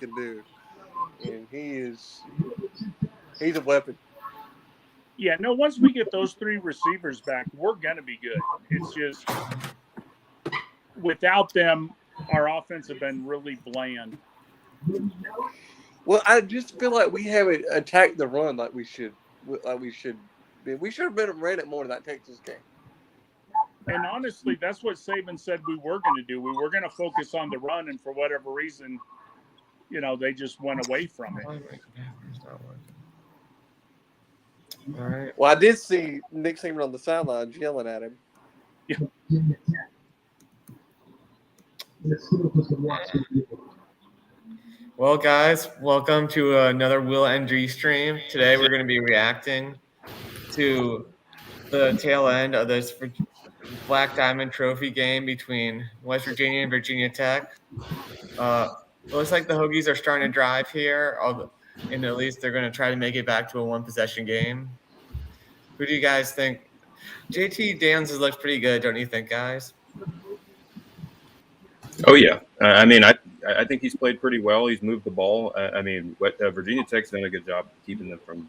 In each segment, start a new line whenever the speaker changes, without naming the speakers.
can do, and he's a weapon.
Yeah, no, once we get those three receivers back, we're going to be good. It's just without them, our offense have been really bland.
Well, I just feel like we haven't attacked the run like we should. We should have been ran it more in that Texas game.
And honestly, that's what Saban said we were going to do. We were going to focus on the run, and for whatever reason, they just went away from it.
All right.
Well, I did see Nick Saban on the sidelines yelling at him.
Yeah.
Well, guys, welcome to another Will NG stream. Today we're going to be reacting to the tail end of this Black Diamond Trophy game between West Virginia and Virginia Tech. It looks like the Hokies are starting to drive here, and at least they're going to try to make it back to a one-possession game. Who do you guys think? JT Daniels has looked pretty good, don't you think, guys?
Oh, yeah. I mean, I think he's played pretty well. He's moved the ball. Virginia Tech's done a good job keeping them from,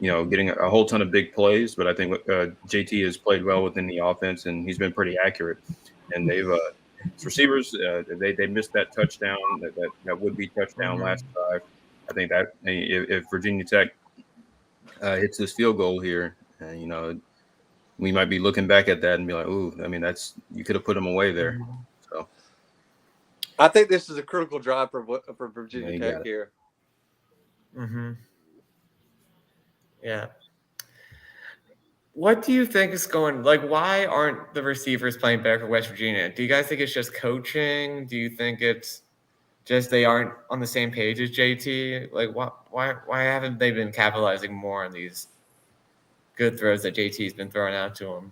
getting a whole ton of big plays. But I think JT has played well within the offense, and he's been pretty accurate. And they've receivers, they missed that touchdown, that would-be touchdown last drive. I think that if Virginia Tech hits this field goal here, we might be looking back at that and be like, ooh, I mean, you could have put them away there. So
I think this is a critical drive for Virginia Tech here.
Mm-hmm. Yeah. What do you think is why aren't the receivers playing better for West Virginia? Do you guys think it's just coaching? Do you think it's just they aren't on the same page as JT? Why haven't they been capitalizing more on these good throws that JT's been throwing out to them?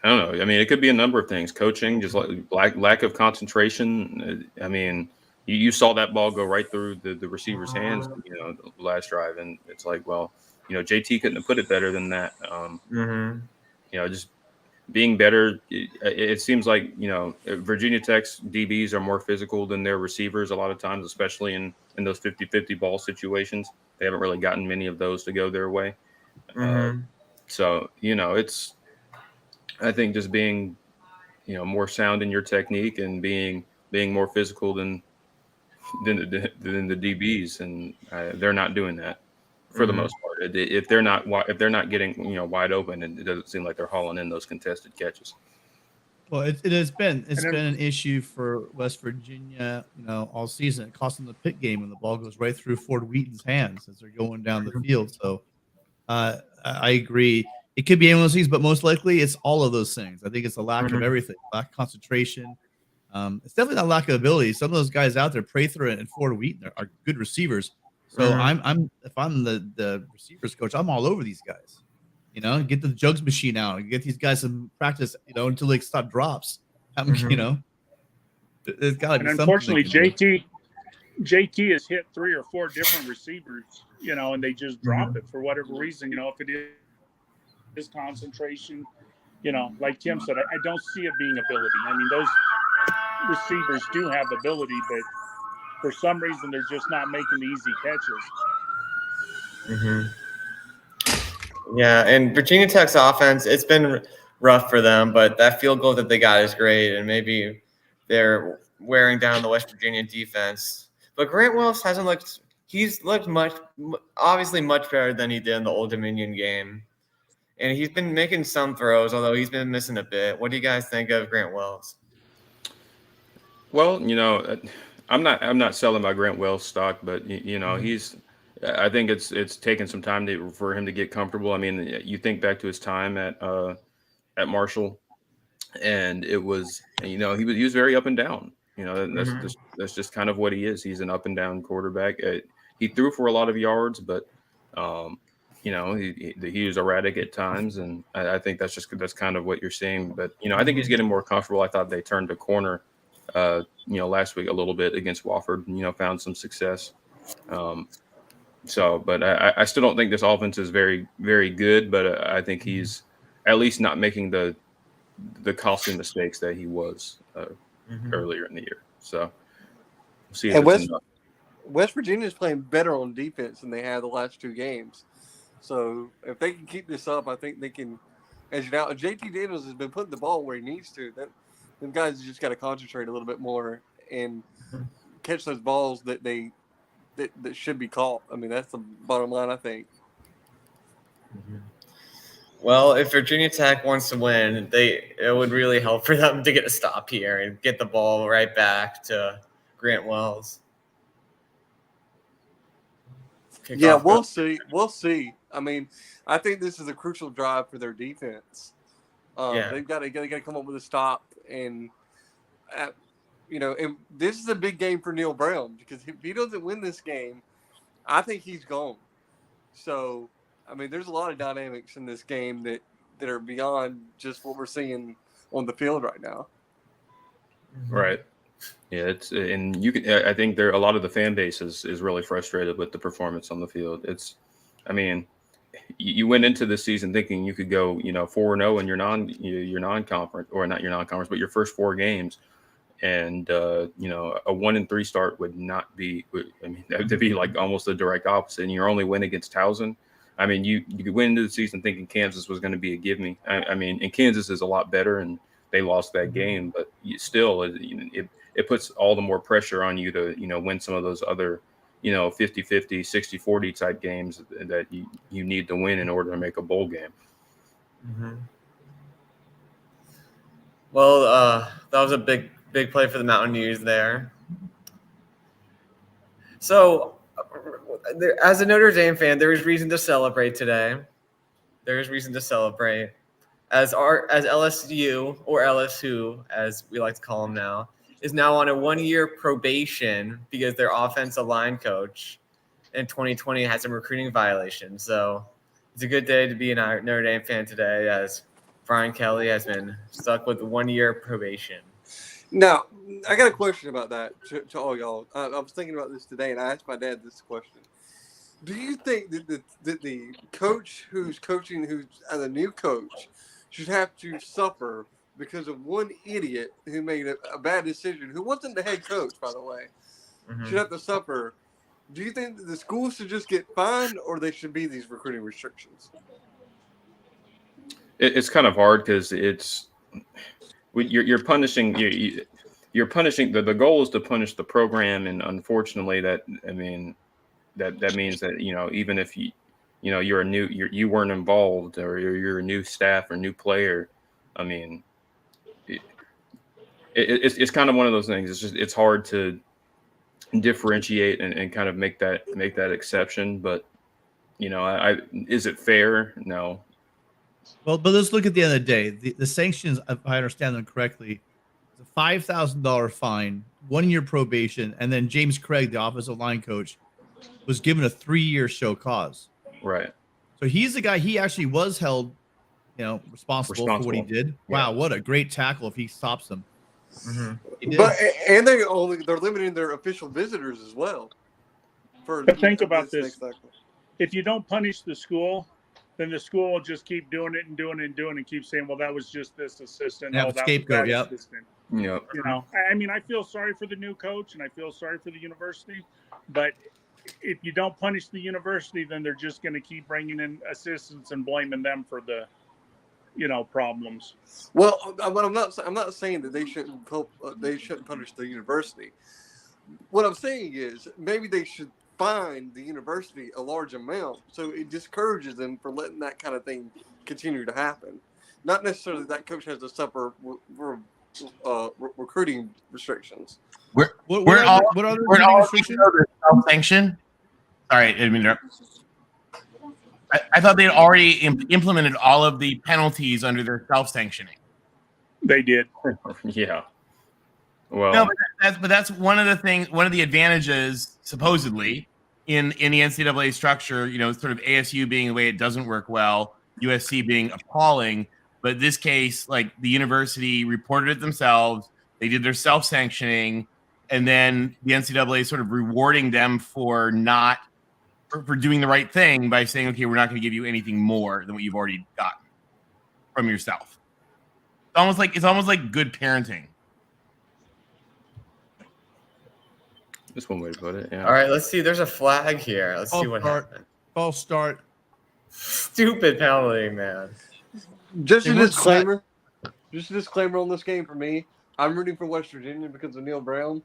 I don't know. I mean, it could be a number of things. Coaching, just lack of concentration. I mean, you saw that ball go right through the receiver's hands, the last drive, and it's like, well, JT couldn't have put it better than that. Just being better. It seems like Virginia Tech's DBs are more physical than their receivers a lot of times, especially in those 50-50 ball situations. They haven't really gotten many of those to go their way. So it's. I think just being, more sound in your technique and being more physical than the DBs, and they're not doing that for the most part. If they're not getting wide open, it doesn't seem like they're hauling in those contested catches.
Well, it has been been an issue for West Virginia, all season. It cost them the Pitt game when the ball goes right through Ford Wheaton's hands as they're going down the field. So I agree. It could be any of those things, but most likely it's all of those things. I think it's a lack of everything, lack of concentration. It's definitely not lack of ability. Some of those guys out there, Prather and Ford Wheaton, are good receivers. So if I'm the receivers coach, I'm all over these guys. Get the jugs machine out and get these guys some practice, until they stop drops. There's got to be. And
unfortunately, JT has hit 3 or 4 different receivers, and they just drop it for whatever reason. If it is concentration, like Tim said, I don't see it being ability. I mean, those receivers do have ability, but for some reason they're just not making the easy catches.
Yeah, and Virginia Tech's offense, it's been rough for them, but that field goal that they got is great, and maybe they're wearing down the West Virginia defense. But Grant Wells he's looked obviously much better than he did in the Old Dominion game. And he's been making some throws, although he's been missing a bit. What do you guys think of Grant Wells?
Well, I'm not selling my Grant Wells stock, but he's. I think it's taken some time for him to get comfortable. I mean, you think back to his time at Marshall, and it was he was very up and down. That's just kind of what he is. He's an up and down quarterback. He threw for a lot of yards, but. He was erratic at times, and I think that's kind of what you're seeing. But I think he's getting more comfortable. I thought they turned a corner, last week a little bit against Wofford. Found some success. But I still don't think this offense is very, very good. But I think he's at least not making the costly mistakes that he was earlier in the year. So we'll see if
And
it's enough.
West Virginia is playing better on defense than they have the last 2 games. So if they can keep this up, I think they can. As you know, JT Daniels has been putting the ball where he needs to. Them guys just got to concentrate a little bit more and catch those balls that should be caught. I mean, that's the bottom line, I think.
Well, if Virginia Tech wants to win, it would really help for them to get a stop here and get the ball right back to Grant Wells.
Yeah,
Kickoff
we'll see. We'll see. I mean, I think this is a crucial drive for their defense.
Yeah.
They've got to come up with a stop, and and this is a big game for Neil Brown because if he doesn't win this game, I think he's gone. So, I mean, there's a lot of dynamics in this game that are beyond just what we're seeing on the field right now.
Right. Yeah, and you can. I think a lot of the fan base is really frustrated with the performance on the field. I mean, you went into this season thinking you could go, 4-0 in your non-conference, or not your non-conference, but your first 4 games, and a 1-3 start would not be. I mean, that would be like almost the direct opposite. And your only win against Towson. I mean, you went into the season thinking Kansas was going to be a give me. I mean, and Kansas is a lot better, and they lost that game, but still, it puts all the more pressure on you to, win some of those other, 50-50, 60-40 type games that you need to win in order to make a bowl game.
Mm-hmm. Well, that was a big play for the Mountaineers there. So, as a Notre Dame fan, there is reason to celebrate today. There is reason to celebrate. As LSU, or LSU, as we like to call them now, is now on a 1-year probation because their offensive line coach in 2020 had some recruiting violations. So it's a good day to be a Notre Dame fan today, as Brian Kelly has been stuck with 1-year probation.
Now, I got a question about that to all y'all. I was thinking about this today, and I asked my dad this question. Do you think that the coach who's coaching, who's the new coach, should have to suffer because of one idiot who made a bad decision, who wasn't the head coach, by the way, should have to suffer? Do you think that the schools should just get fined, or they should be these recruiting restrictions?
It's kind of hard because you're punishing you're punishing the goal is to punish the program, and unfortunately that means that even if you're you weren't involved, or you're a new staff or new player, I mean it's kind of one of those things. It's hard to differentiate and kind of make that exception, but is it fair? No.
Well, but let's look at the end of the day. The sanctions, if I understand them correctly, it's a $5,000 fine, 1-year probation, and then James Craig, the offensive line coach, was given a 3-year show cause.
Right.
So he's the guy. He actually was held, responsible for what he did. Wow, what a great tackle if he stops him.
Mm-hmm. But and they're limiting their official visitors as well.
But think about this: if you don't punish the school, then the school will just keep doing it and doing it and doing it and keep saying, "Well, that was just this assistant."
Yeah, scapegoat. Yep.
Yep.
I mean, I feel sorry for the new coach and I feel sorry for the university, but if you don't punish the university, then they're just going to keep bringing in assistants and blaming them for the, problems.
Well, I'm not saying that they shouldn't punish the university. What I'm saying is maybe they should fine the university a large amount so it discourages them from letting that kind of thing continue to happen. Not necessarily that coach has to suffer recruiting restrictions.
We're all self-sanction. Sorry, I didn't interrupt. I thought they had already implemented all of the penalties under their self-sanctioning.
They did.
Yeah. Well,
no, but that's one of the advantages supposedly in the NCAA structure. Sort of ASU being the way it doesn't work well, USC being appalling. But in this case, like the university reported it themselves, they did their self-sanctioning, and then the NCAA sort of rewarding them for doing the right thing by saying, okay, we're not going to give you anything more than what you've already gotten from yourself. It's almost like good parenting.
That's one way to put it. Yeah.
All right, let's see. There's a flag here. Let's see what happened.
False start.
Stupid penalty, man.
Just
They
a
weren't
disclaimer. Just a disclaimer on this game for me. I'm rooting for West Virginia because of Neil Brown.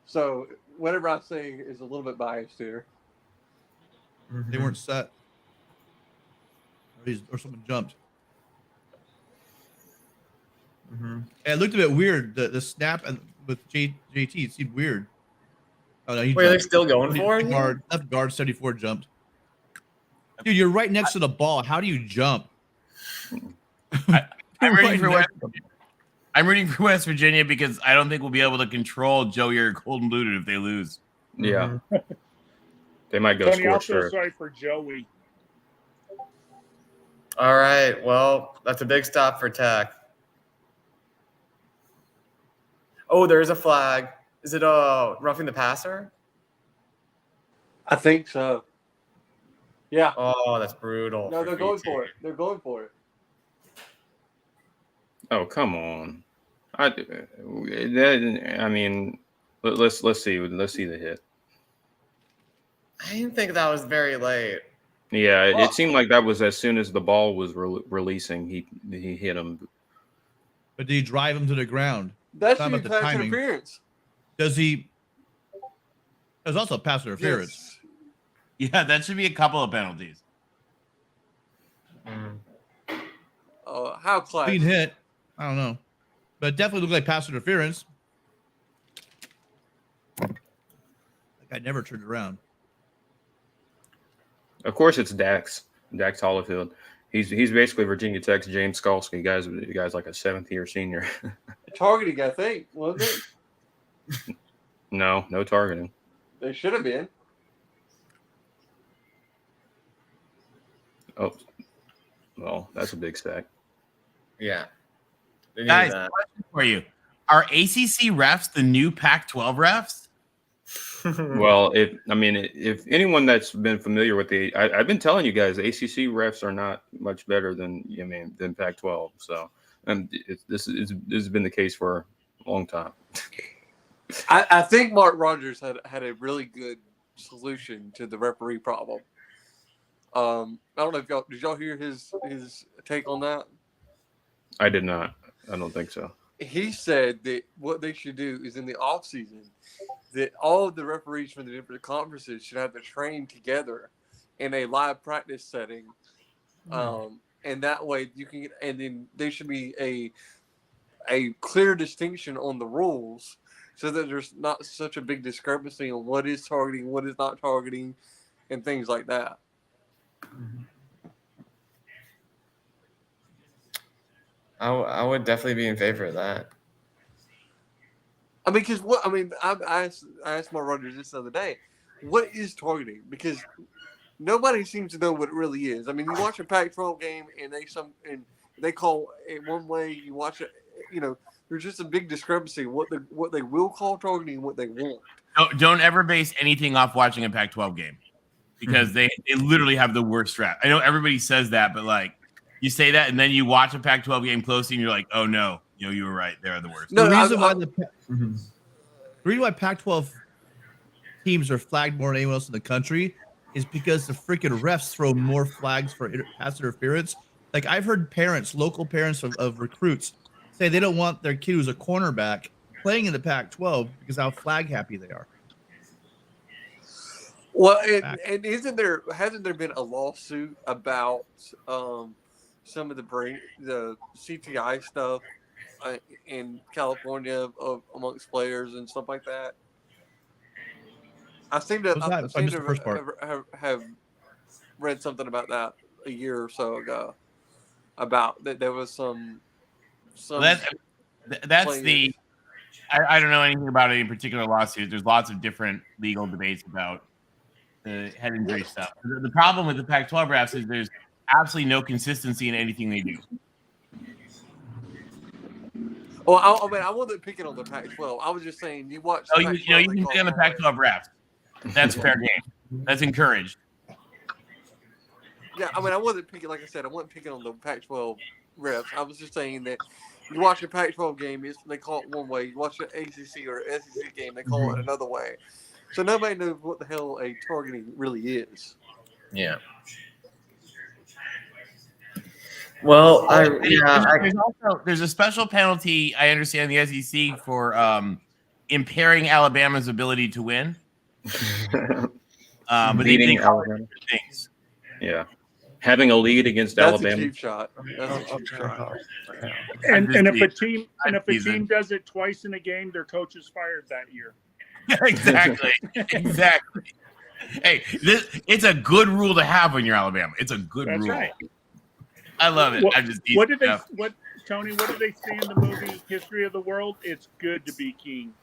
So whatever I say is a little bit biased here.
They weren't set. Or someone jumped. And it looked a bit weird. The snap and with JT, it seemed weird. Oh no, he
Wait, they're
jumped.
still going for it?
Left guard 74 jumped. Dude, you're right next to the ball. How do you jump?
I'm rooting
Right
for I'm rooting for West Virginia because I don't think we'll be able to control Joey or Golden Blue if they lose.
Yeah. They might go
Tony, I'll
scorched
feel
earth.
sorry for Joey.
All right. Well, that's a big stop for Tech. Oh, there's a flag. Is it roughing the passer?
I think so. Yeah.
Oh, that's brutal.
No,
for
they're going
VT.
for it. They're going for it.
Oh, come on. I mean, let's see. Let's see the hit.
I didn't think that was very late.
Yeah, it seemed like that was as soon as the ball was releasing, he hit him.
But did he drive him to the ground?
That's
Talking
the
about the
pass
timing.
interference.
Does he? There's also pass interference.
Yes.
Yeah, that should be a couple of penalties.
How classy.
Clean hit. I don't know, but it definitely looked like pass interference. That guy never turned around.
Of course, it's Dax Hollifield. He's basically Virginia Tech's James Skalski. The guy's like a 7th-year senior.
Targeting, I think, wasn't it?
No targeting.
They should have been.
Oh, well, that's a big stack.
Yeah. They needed
Guys,
that.
question for you. Are ACC refs the new Pac-12 refs?
Well, if anyone that's been familiar with I've been telling you guys, ACC refs are not much better than Pac-12. So, this has been the case for a long time.
I think Mark Rogers had a really good solution to the referee problem. I don't know if did y'all hear his take on that?
I did not. I don't think so.
He said that what they should do is in the off season that all of the referees from the different conferences should have to train together in a live practice setting, and that way you can. And then there should be a clear distinction on the rules, so that there's not such a big discrepancy on what is targeting, what is not targeting, and things like that.
I would definitely be in favor of that.
I mean, I asked Mark Rogers this the other day. What is targeting? Because nobody seems to know what it really is. I mean, you watch a Pac-12 game and they call it one way. You watch it, there's just a big discrepancy what they will call targeting and what they won't.
Don't ever base anything off watching a Pac-12 game because they literally have the worst ref. I know everybody says that, but like you say that and then you watch a Pac-12 game closely and you're like, oh no, you were right. They're the worst.
No,
The reason why Pac-12 teams are flagged more than anyone else in the country is because the freaking refs throw more flags for pass interference. Like I've heard local parents of recruits say they don't want their kid who's a cornerback playing in the Pac-12 because how flag happy they are.
Well, and hasn't there been a lawsuit about some of the CTI stuff in California amongst players and stuff like that? I seem to have read something about that a year or so ago about that there was some
that's the I don't know anything about any particular lawsuit. There's lots of different legal debates about the head injury stuff. The problem with the Pac-12 refs is there's absolutely no consistency in anything they do.
Well, I wasn't picking on the Pac-12. I was just saying you watch.
You can pick on the Pac-12 refs. That's fair game. That's encouraged.
Yeah, I mean, I wasn't picking. Like I said, I wasn't picking on the Pac-12 refs. I was just saying that you watch a Pac-12 game, they call it one way. You watch an ACC or SEC game, they call it another way. So nobody knows what the hell a targeting really is.
Yeah. Well,
there's a special penalty I understand in the SEC for impairing Alabama's ability to win. But
Beating
they call it
Alabama.
different things.
Yeah. Having a lead against
That's
Alabama.
a cheap shot. That's a cheap shot.
And if a team
season.
does it twice in a game, their coach is fired that year.
Exactly. Hey, it's a good rule to have when you're Alabama. It's a good
That's
rule.
right.
I love it.
Tony, what did they say in the movie History of the World? It's good to be king.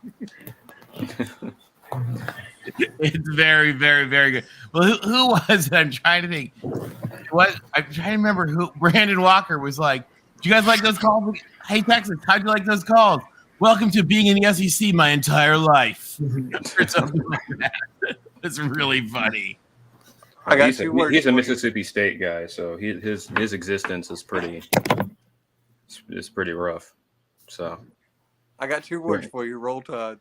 It's very, very, very good. Well, who was it? I'm trying to think. I'm trying to remember who Brandon Walker was like. Do you guys like those calls? Hey, Texas, how'd you like those calls? Welcome to being in the SEC my entire life. Or something like that. It's really funny.
I got
He's
two words.
a
for you.
Mississippi State guy, so his existence is pretty rough. So
I got two words for you. Roll Tide.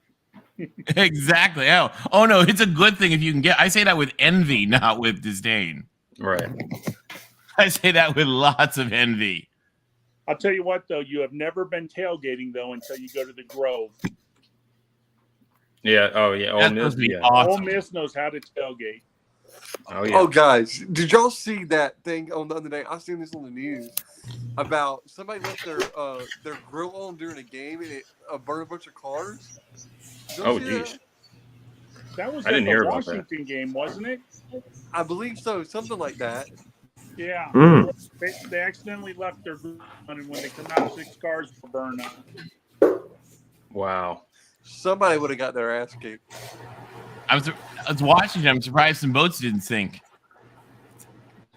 Exactly. Oh no, it's a good thing if you can get. I say that with envy, not with disdain.
right.
I say that with lots of envy.
I'll tell you what, though, you have never been tailgating though until you go to the Grove.
Yeah. Oh yeah. Ole
That's
Miss.
supposed to be
Yeah.
awesome.
Ole Miss knows how to tailgate.
Oh yeah.
Oh, guys, did y'all see that thing on the other day? I seen this on the news about somebody left their grill on during a game and it burned a bunch of cars. Did y'all
Oh
see
geez.
that?
That was
I didn't
at
hear
the
about that.
Washington game, wasn't it?
I believe so, something like that.
Yeah.
Mm.
They accidentally left their grill on, and when they come out, 6 cars were burned up.
Wow.
Somebody would have got their ass kicked.
I was watching it. I'm surprised some boats didn't sink.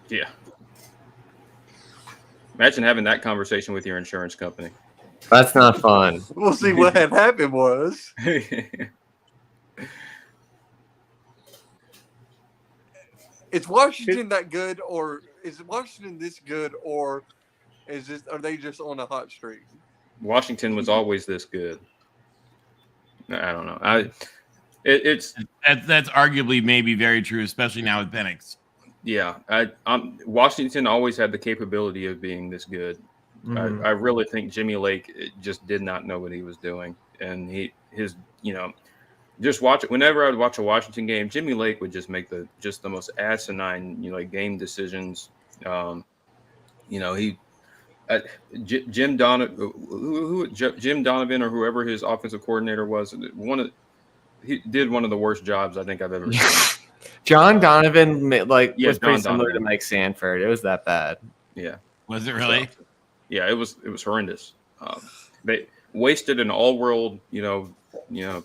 Yeah. Imagine having that conversation with your insurance company.
That's not fun.
We'll see what had happened was. Is Washington that good, or is Washington this good, or are they just on a hot streak?
Washington was always this good. I don't know. It's
That's arguably maybe very true, especially now with Penix.
yeah. Washington always had the capability of being this good.
Mhm.
I really think Jimmy Lake just did not know what he was doing, and just watch it. Whenever I would watch a Washington game, Jimmy Lake would just make the most asinine game decisions. Jim Donovan, Jim Donovan, or whoever his offensive coordinator was, he did one of the worst jobs I think I've ever seen.
John Donovan was pretty
John
similar
Donovan.
to Mike Sanford. It was that bad.
Yeah.
Was it really?
Yeah, it was horrendous. They wasted an all-world,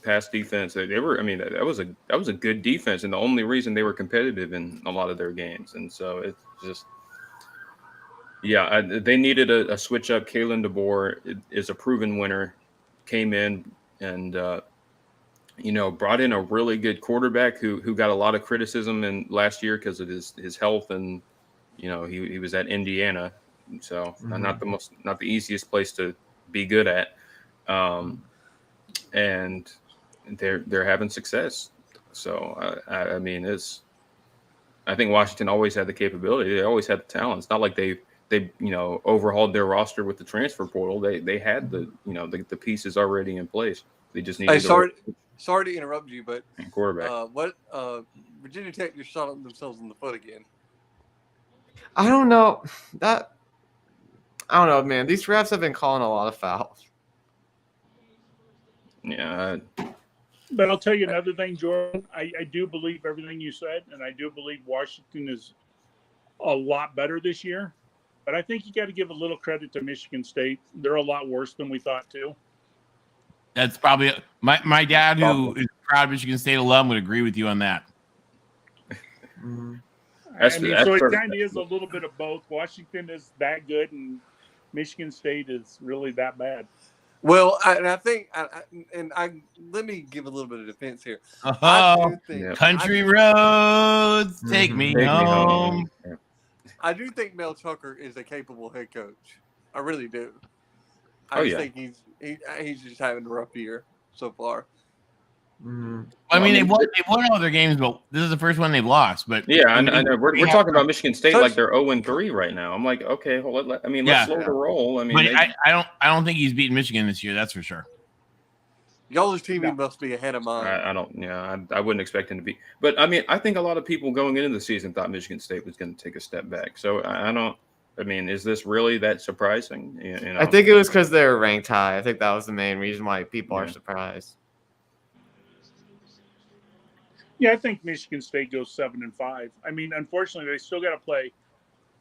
pass defense. They were. I mean, that was a good defense, and the only reason they were competitive in a lot of their games. And so it's just, they needed a switch up. Kalen DeBoer is a proven winner. Came in and brought in a really good quarterback who got a lot of criticism in last year because of his health, and he was at Indiana. So not the easiest place to be good at, and they're having success. So I mean, I think Washington always had the capability. They always had the talent. It's not like they overhauled their roster with the transfer portal. They had the pieces already in place. They just needed.
Sorry to interrupt you, but
quarterback.
Virginia Tech just shot themselves in the foot again.
I don't know, man. These refs have been calling a lot of fouls.
Yeah.
But I'll tell you another thing, Jordan. I do believe everything you said, and I do believe Washington is a lot better this year. But I think you got to give a little credit to Michigan State. They're a lot worse than we thought, too.
That's probably my dad, who is a proud Michigan State alum, would agree with you on that.
Mhm.
So it kind of is a little bit of both. Washington is that good, and Michigan State is really that bad.
Well, I think, let me give a little bit of defense here. I do think,
Country roads, take me home.
Yeah.
I do think Mel Tucker is a capable head coach. I really do. I think he's just having a rough year so far.
I mean,
Well,
they've won all their games, but this is the first one they've lost. But
Yeah, I know. We're talking about Michigan State
Touch-
like they're 0-3 right now. I'm like, okay, hold on. Let's slow the roll. I mean,
But I don't think he's beaten Michigan this year. That's for sure.
Y'all's TV
No.
must be ahead of mine.
I don't. Yeah, I wouldn't expect him to be. But I mean, I think a lot of people going into the season thought Michigan State was going to take a step back. So I don't. I mean, is this really that surprising? You know?
I think it was because they were ranked high. I think that was the main reason why people are
Yeah.
surprised.
Yeah, I think Michigan State goes 7-5. I mean, unfortunately, they still got to play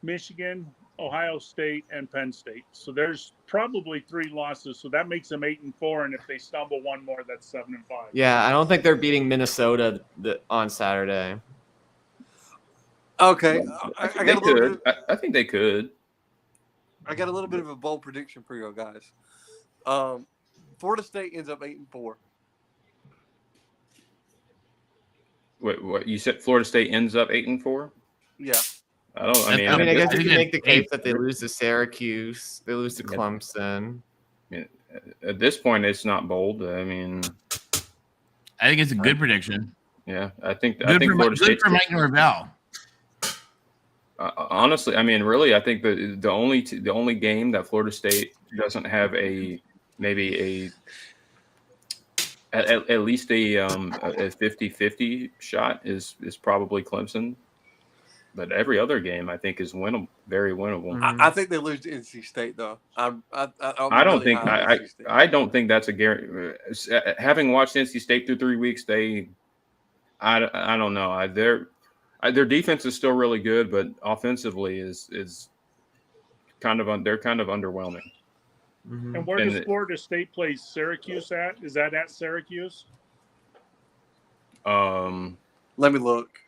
Michigan, Ohio State, and Penn State. So there's probably 3 losses. So that makes them 8-4. And if they stumble one more, that's 7-5.
Yeah, I don't think they're beating Minnesota on Saturday.
Okay, I
they
got a little
could.
bit.
I think they could.
I got a little bit of a bold prediction for you guys. Florida State ends up 8-4.
Wait, what you said? Florida State ends up 8-4.
Yeah.
I don't. I mean,
I guess
I
you
think
can make the
it's
case that they lose to Syracuse, they lose to
Yeah.
Clemson.
at this point, it's not bold. I mean,
I think it's a good prediction.
yeah, I think
Good
Florida State.
for Mike Norvell.
Honestly, I mean, really, I think the only game that Florida State doesn't have at least a 50-50 shot is probably Clemson. But every other game, I think, is winnable, very winnable.
I think they lose to NC State though.
I don't think that's a guarantee. Having watched NC State through 3 weeks, I don't know. Their defense is still really good, but offensively is they're kind of underwhelming.
And where does Florida State play Syracuse at? Is that at Syracuse?
Let me look.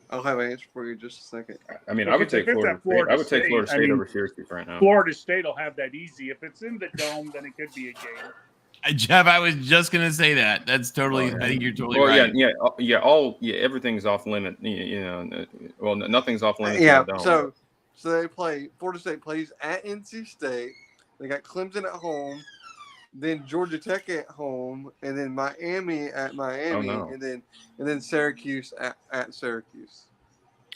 I'll have an answer for you in just a second.
I mean, I would take Florida State. I would take Florida State over Syracuse right now.
Florida State will have that easy. If it's in the dome, then it could be a game.
Jeff, I was just gonna say that. That's totally. I think you're totally right.
Everything's off limit. Well, nothing's off limit.
Yeah. So they play. Florida State plays at NC State. They got Clemson at home, then Georgia Tech at home, and then Miami at Miami, and then Syracuse at Syracuse.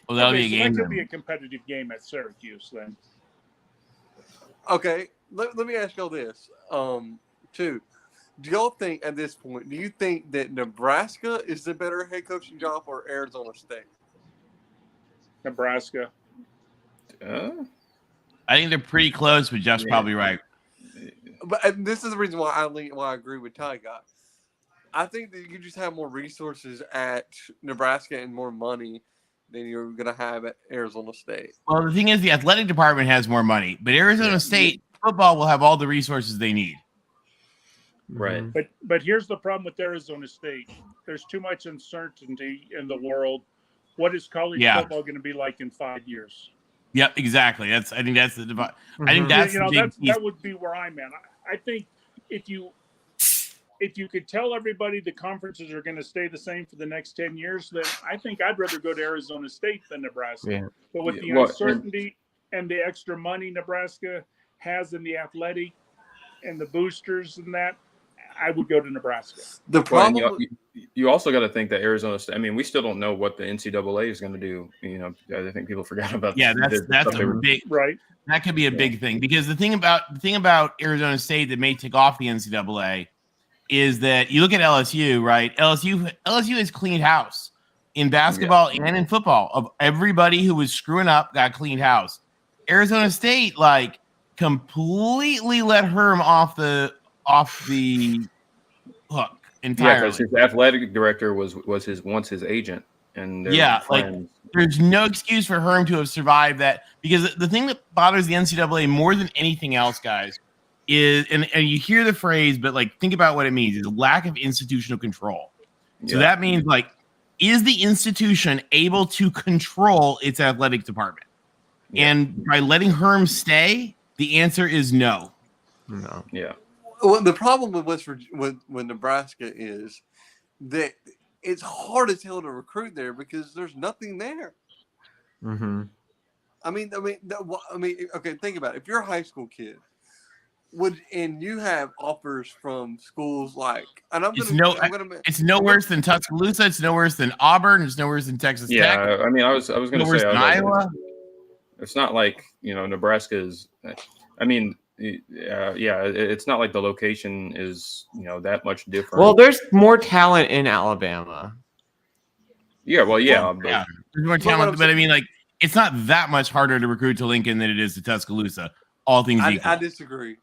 Well, that'll be a game.
That could be a competitive game at Syracuse then.
Okay. Let me ask y'all this. Too. Do y'all think at this point, do you think that Nebraska is the better head coaching job or Arizona State?
Nebraska.
I think they're pretty close, but Jeff's probably right.
But this is the reason why I agree with Ty Guy. I think that you just have more resources at Nebraska and more money than you're going to have at Arizona State.
Well, the thing is, the athletic department has more money, but Arizona State football will have all the resources they need.
Right.
But here's the problem with Arizona State. There's too much uncertainty in the world. What is college football going to be like in 5 years?
Yep, exactly. I think that's the divide. I think that's
that would be where I'm at. I think if you could tell everybody the conferences are going to stay the same for the next 10 years, then I think I'd rather go to Arizona State than Nebraska.
Yeah.
But with the uncertainty and the extra money Nebraska has in the athletic and the boosters and that, I would go to Nebraska.
The problem
you also got to think that Arizona State. I mean, we still don't know what the NCAA is going to do. I think people forgot about.
Yeah, that's a big
right.
That could be a big thing because the thing about Arizona State that may take off the NCAA is that you look at LSU, right? LSU has cleaned house in basketball and in football. Of everybody who was screwing up, got cleaned house. Arizona State completely let Herm off the hook entirely.
Yeah, because his athletic director was his agent, and
there's no excuse for Herm to have survived that, because the thing that bothers the NCAA more than anything else, guys, is and you hear the phrase, but think about what it means, is lack of institutional control. So that means is the institution able to control its athletic department? Yeah. And by letting Herm stay, the answer is no.
No.
Yeah.
Well, the problem with Nebraska is that it's hard as hell to recruit there because there's nothing there.
Mm-hmm.
I mean, okay, think about it. If you're a high school kid and you have offers from schools like, and
It's no worse than Tuscaloosa. It's no worse than Auburn. It's no worse than Texas
Yeah,
Tech.
I mean, I was going
No
to
worse
say,
than Iowa.
it's not like, Nebraska is. I mean, it's not like the location is that much different.
Well, there's more talent in Alabama.
Yeah, well, yeah,
Yeah, there's more talent, but I mean, like, it's not that much harder to recruit to Lincoln than it is to Tuscaloosa. All things equal.
I disagree.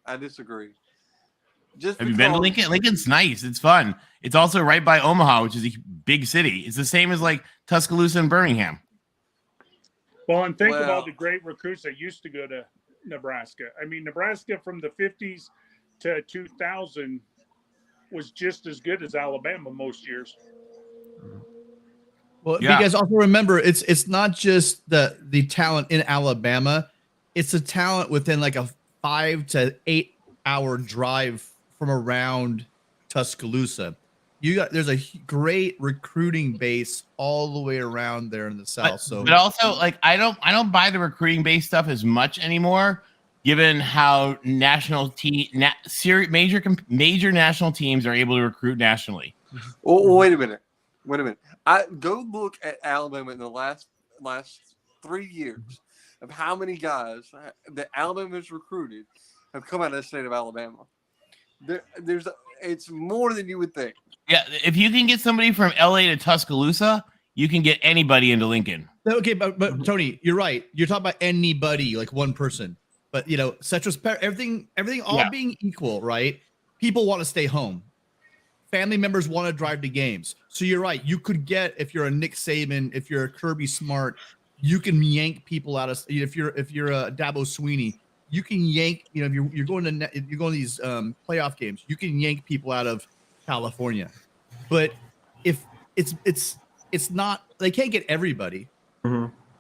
Just
Have you been to Lincoln? Lincoln's nice. It's fun. It's also right by Omaha, which is a big city. It's the same as like Tuscaloosa and Birmingham.
Well, and think about the great recruits that used to go to Nebraska. I mean, Nebraska from the 50s to 2000 was just as good as Alabama most years.
Well, you guys also remember it's not just the talent in Alabama, it's the talent within like a 5 to 8 hour drive from around Tuscaloosa. There's a great recruiting base all the way around there in the South.
But also, like, I don't buy the recruiting base stuff as much anymore, given how major national teams are able to recruit nationally.
Oh, wait a minute. I go look at Alabama in the last 3 years of how many guys that Alabama has recruited have come out of the state of Alabama. It's more than you would think.
Yeah, if you can get somebody from LA to Tuscaloosa, you can get anybody into Lincoln.
Okay, but Tony, you're right. You're talking about anybody, like one person. But everything being equal, right? People want to stay home. Family members want to drive to games. So you're right. You could get, if you're a Nick Saban, if you're a Kirby Smart, you can yank people out of. If you're a Dabo Sweeney, you can yank. If you're going to these playoff games, you can yank people out of California. But if it's not, they can't get everybody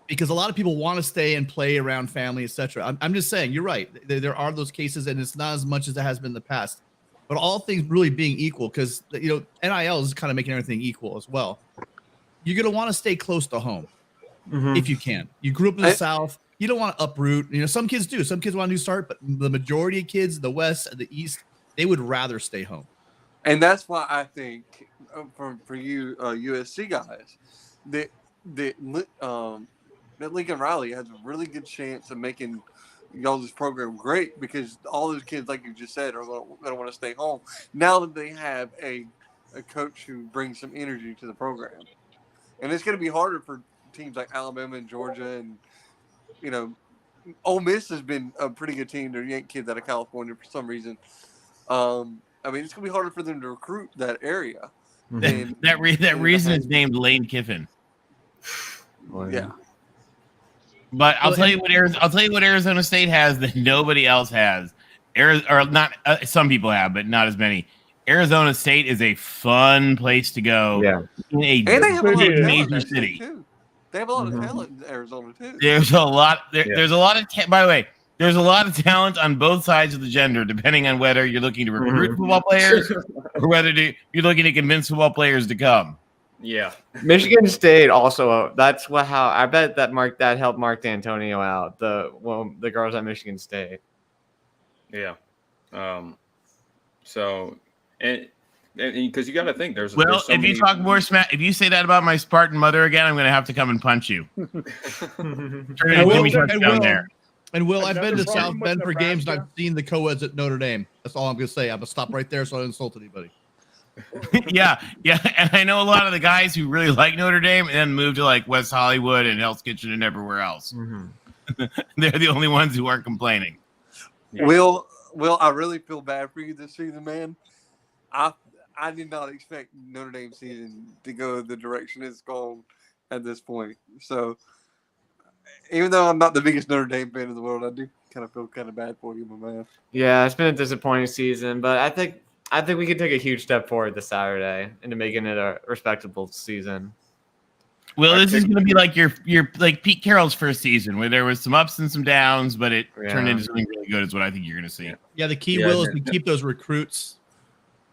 because a lot of people want to stay and play around family, etc. I'm just saying, you're right. There are those cases, and it's not as much as it has been in the past. But all things really being equal, because NIL is kind of making everything equal as well. You're gonna want to stay close to home if you can. You grew up in the South. You don't want to uproot. Some kids do. Some kids want to start, but the majority of kids, the West and the East, they would rather stay home.
And that's why I think for you USC guys, that Lincoln Riley has a really good chance of making y'all's program great, because all those kids, like you just said, are going to want to stay home now that they have a coach who brings some energy to the program. And it's going to be harder for teams like Alabama and Georgia, and Ole Miss has been a pretty good team to yank kids out of California for some reason. I mean, it's going to be harder for them to recruit that area.
That reason is named Lane Kiffin.
Yeah.
But I'll tell you what Arizona State has that nobody else has. Some people have, but not as many. Arizona State is a fun place to go.
Yeah.
And they have a lot of
major city.
Too. They have a lot of talent in Arizona too.
There's a lot. There's a lot of. By the way, there's a lot of talent on both sides of the gender, depending on whether you're looking to recruit football players or whether you're looking to convince football players to come.
Yeah.
Michigan State also. That's how I bet that helped Mark D'Antonio out. The girls at Michigan State.
Yeah. So and because you got to think there's
if you talk more smack, if you say that about my Spartan mother again, I'm going to have to come and punch you.
And Will, I've been to South Bend for games, and I've seen the co-eds at Notre Dame. That's all I'm going to say. I'm going to stop right there so I don't insult anybody.
yeah, and I know a lot of the guys who really like Notre Dame and then move to like West Hollywood and Hell's Kitchen and everywhere else. They're the only ones who aren't complaining.
Yeah. Will, I really feel bad for you this season, man. I did not expect Notre Dame season to go the direction it's gone at this point. So, even though I'm not the biggest Notre Dame fan in the world, I do kind of feel kind of bad for you, my man.
Yeah, it's been a disappointing season, but I think we could take a huge step forward this Saturday into making it a respectable season.
Well, this is going to be like your like Pete Carroll's first season, where there was some ups and some downs, but it turned into something really good. Is what I think you're going to see.
Yeah, the key Will is to keep those recruits.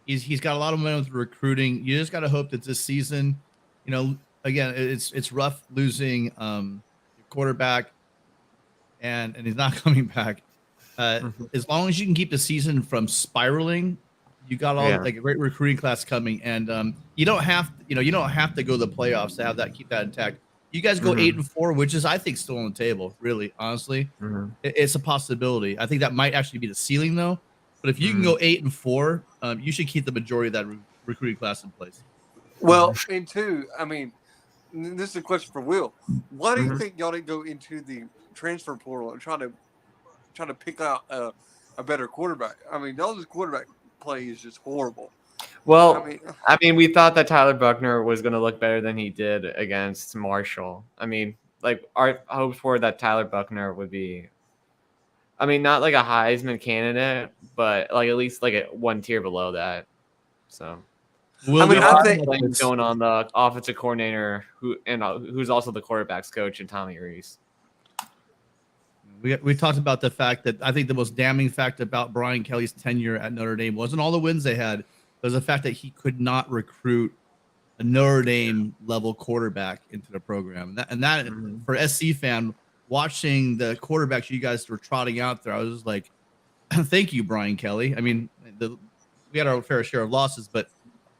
He's got a lot of momentum with recruiting. You just got to hope that this season, again, it's rough losing your quarterback, and he's not coming back. As long as you can keep the season from spiraling, you got all
Yeah.
like a great recruiting class coming, and you don't have to go to the playoffs to have that keep that intact. You guys go 8-4, which is I think still on the table. Really, honestly, it's a possibility. I think that might actually be the ceiling though. But if you can go 8-4, you should keep the majority of that recruiting class in place.
Well, and two, I mean, this is a question for Will. Why do you think y'all didn't go into the transfer portal and try to pick out a better quarterback? I mean, y'all's quarterback play is just horrible.
Well, I mean, we thought that Tyler Buckner was going to look better than he did against Marshall. I mean, like our hopes were that Tyler Buckner would be, I mean, not like a Heisman candidate, but like at least like one tier below that. So,
I think
things going on the offensive coordinator who's also the quarterbacks coach, and Tommy Reese.
We talked about the fact that I think the most damning fact about Brian Kelly's tenure at Notre Dame wasn't all the wins they had. It was the fact that he could not recruit a Notre Dame level quarterback into the program. And that for SC fan, watching the quarterbacks you guys were trotting out there, I was just like, thank you, Brian Kelly. I mean, we had our fair share of losses, but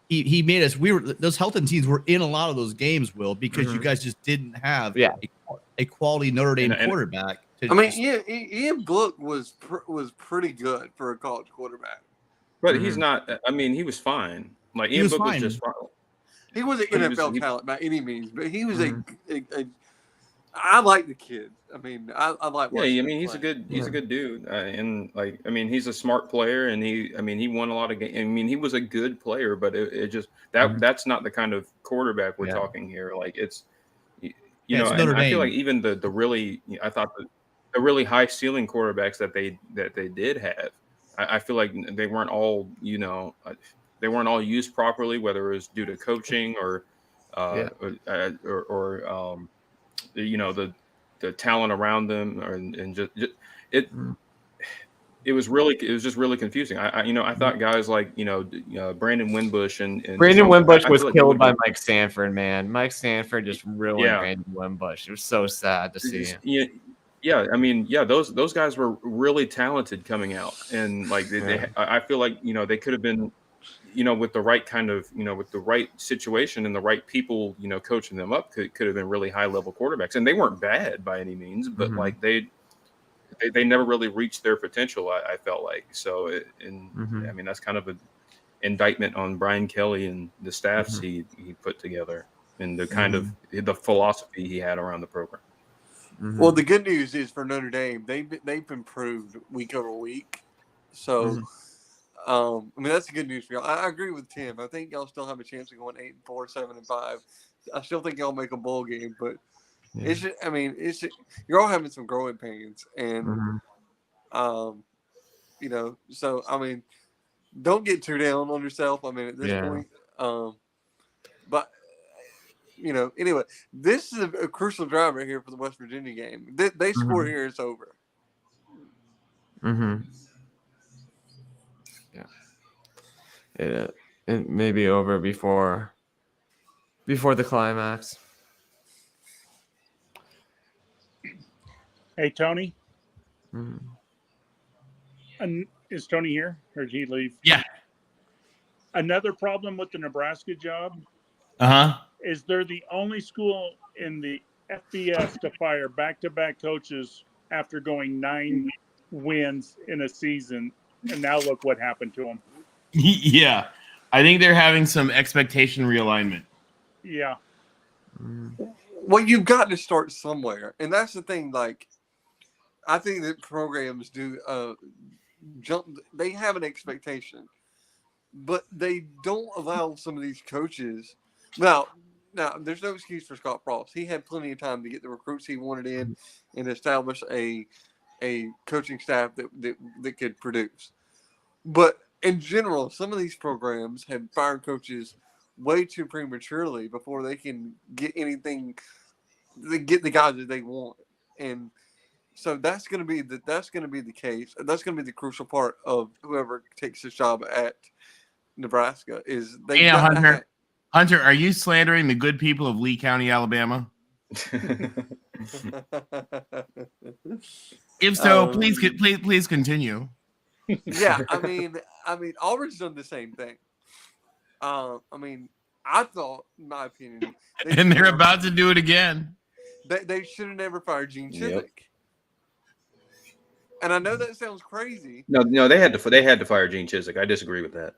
he made us. Those Helton teams were in a lot of those games, Will, because you guys just didn't have a quality Notre Dame quarterback.
I mean, Ian Book was pretty good for a college quarterback,
but he's not. I mean, he was fine. Like Ian Book was just fine.
He wasn't NFL talent by any means, but he was I like the kid. I mean, I like.
Yeah, I mean, he's a good dude, and like, I mean, he's a smart player, and he won a lot of games. I mean, he was a good player, but it just that's not the kind of quarterback we're talking here. Like it's, you know, and I feel like even the really, I thought the really high ceiling quarterbacks that they did have, I feel like they weren't all, you know, they weren't all used properly, whether it was due to coaching or you know, the talent around them, and just it was just really confusing. I thought guys like, you know, Brandon Wimbush and
Brandon Wimbush was killed by Mike Sanford, man. Mike Sanford just ruined Brandon Wimbush. It was so sad to see.
Yeah, I mean, those guys were really talented coming out, and like I feel like, you know, they could have been, you know, with the right kind of, you know, with the right situation and the right people, you know, coaching them up, could have been really high level quarterbacks, and they weren't bad by any means, but like they never really reached their potential. I felt like so, I mean, that's kind of an indictment on Brian Kelly and the staffs he put together, and the kind of the philosophy he had around the program.
Well, the good news is for Notre Dame, they've improved week over week. So, I mean, that's the good news for y'all. I agree with Tim. I think y'all still have a chance of going 8-4, 7-5. I still think y'all make a bowl game, but it's just, I mean, you're all having some growing pains, and you know, so I mean, don't get too down on yourself. I mean, at this point, but. You know, anyway, this is a crucial drive right here for the West Virginia game. They score here, it's over.
Yeah, it may be over before the climax.
Hey, Tony. Is Tony here, or did he leave?
Yeah.
Another problem with the Nebraska job. Is they're the only school in the FBS to fire back-to-back coaches after going 9 wins in a season, and now look what happened to them.
Yeah, I think they're having some expectation realignment.
Yeah.
Well, you've got to start somewhere, and that's the thing. Like, I think that programs do jump. They have an expectation, but they don't allow some of these coaches. Now, there's no excuse for Scott Frost. He had plenty of time to get the recruits he wanted in and establish a coaching staff that could produce. But in general, some of these programs have fired coaches way too prematurely before they can get anything. They get the guys that they want, and so that's going to be the case. That's going to be the crucial part of whoever takes this job at Nebraska is they.
Hunter, are you slandering the good people of Lee County, Alabama? If so,
Um,
please continue.
Yeah, I mean, Auburn's done the same thing. I mean, I thought, in my opinion,
And they're about to do it again.
they should have never fired Gene Chizik.
Yep.
And I know that sounds crazy.
No, they had to fire Gene Chizik. I disagree with that.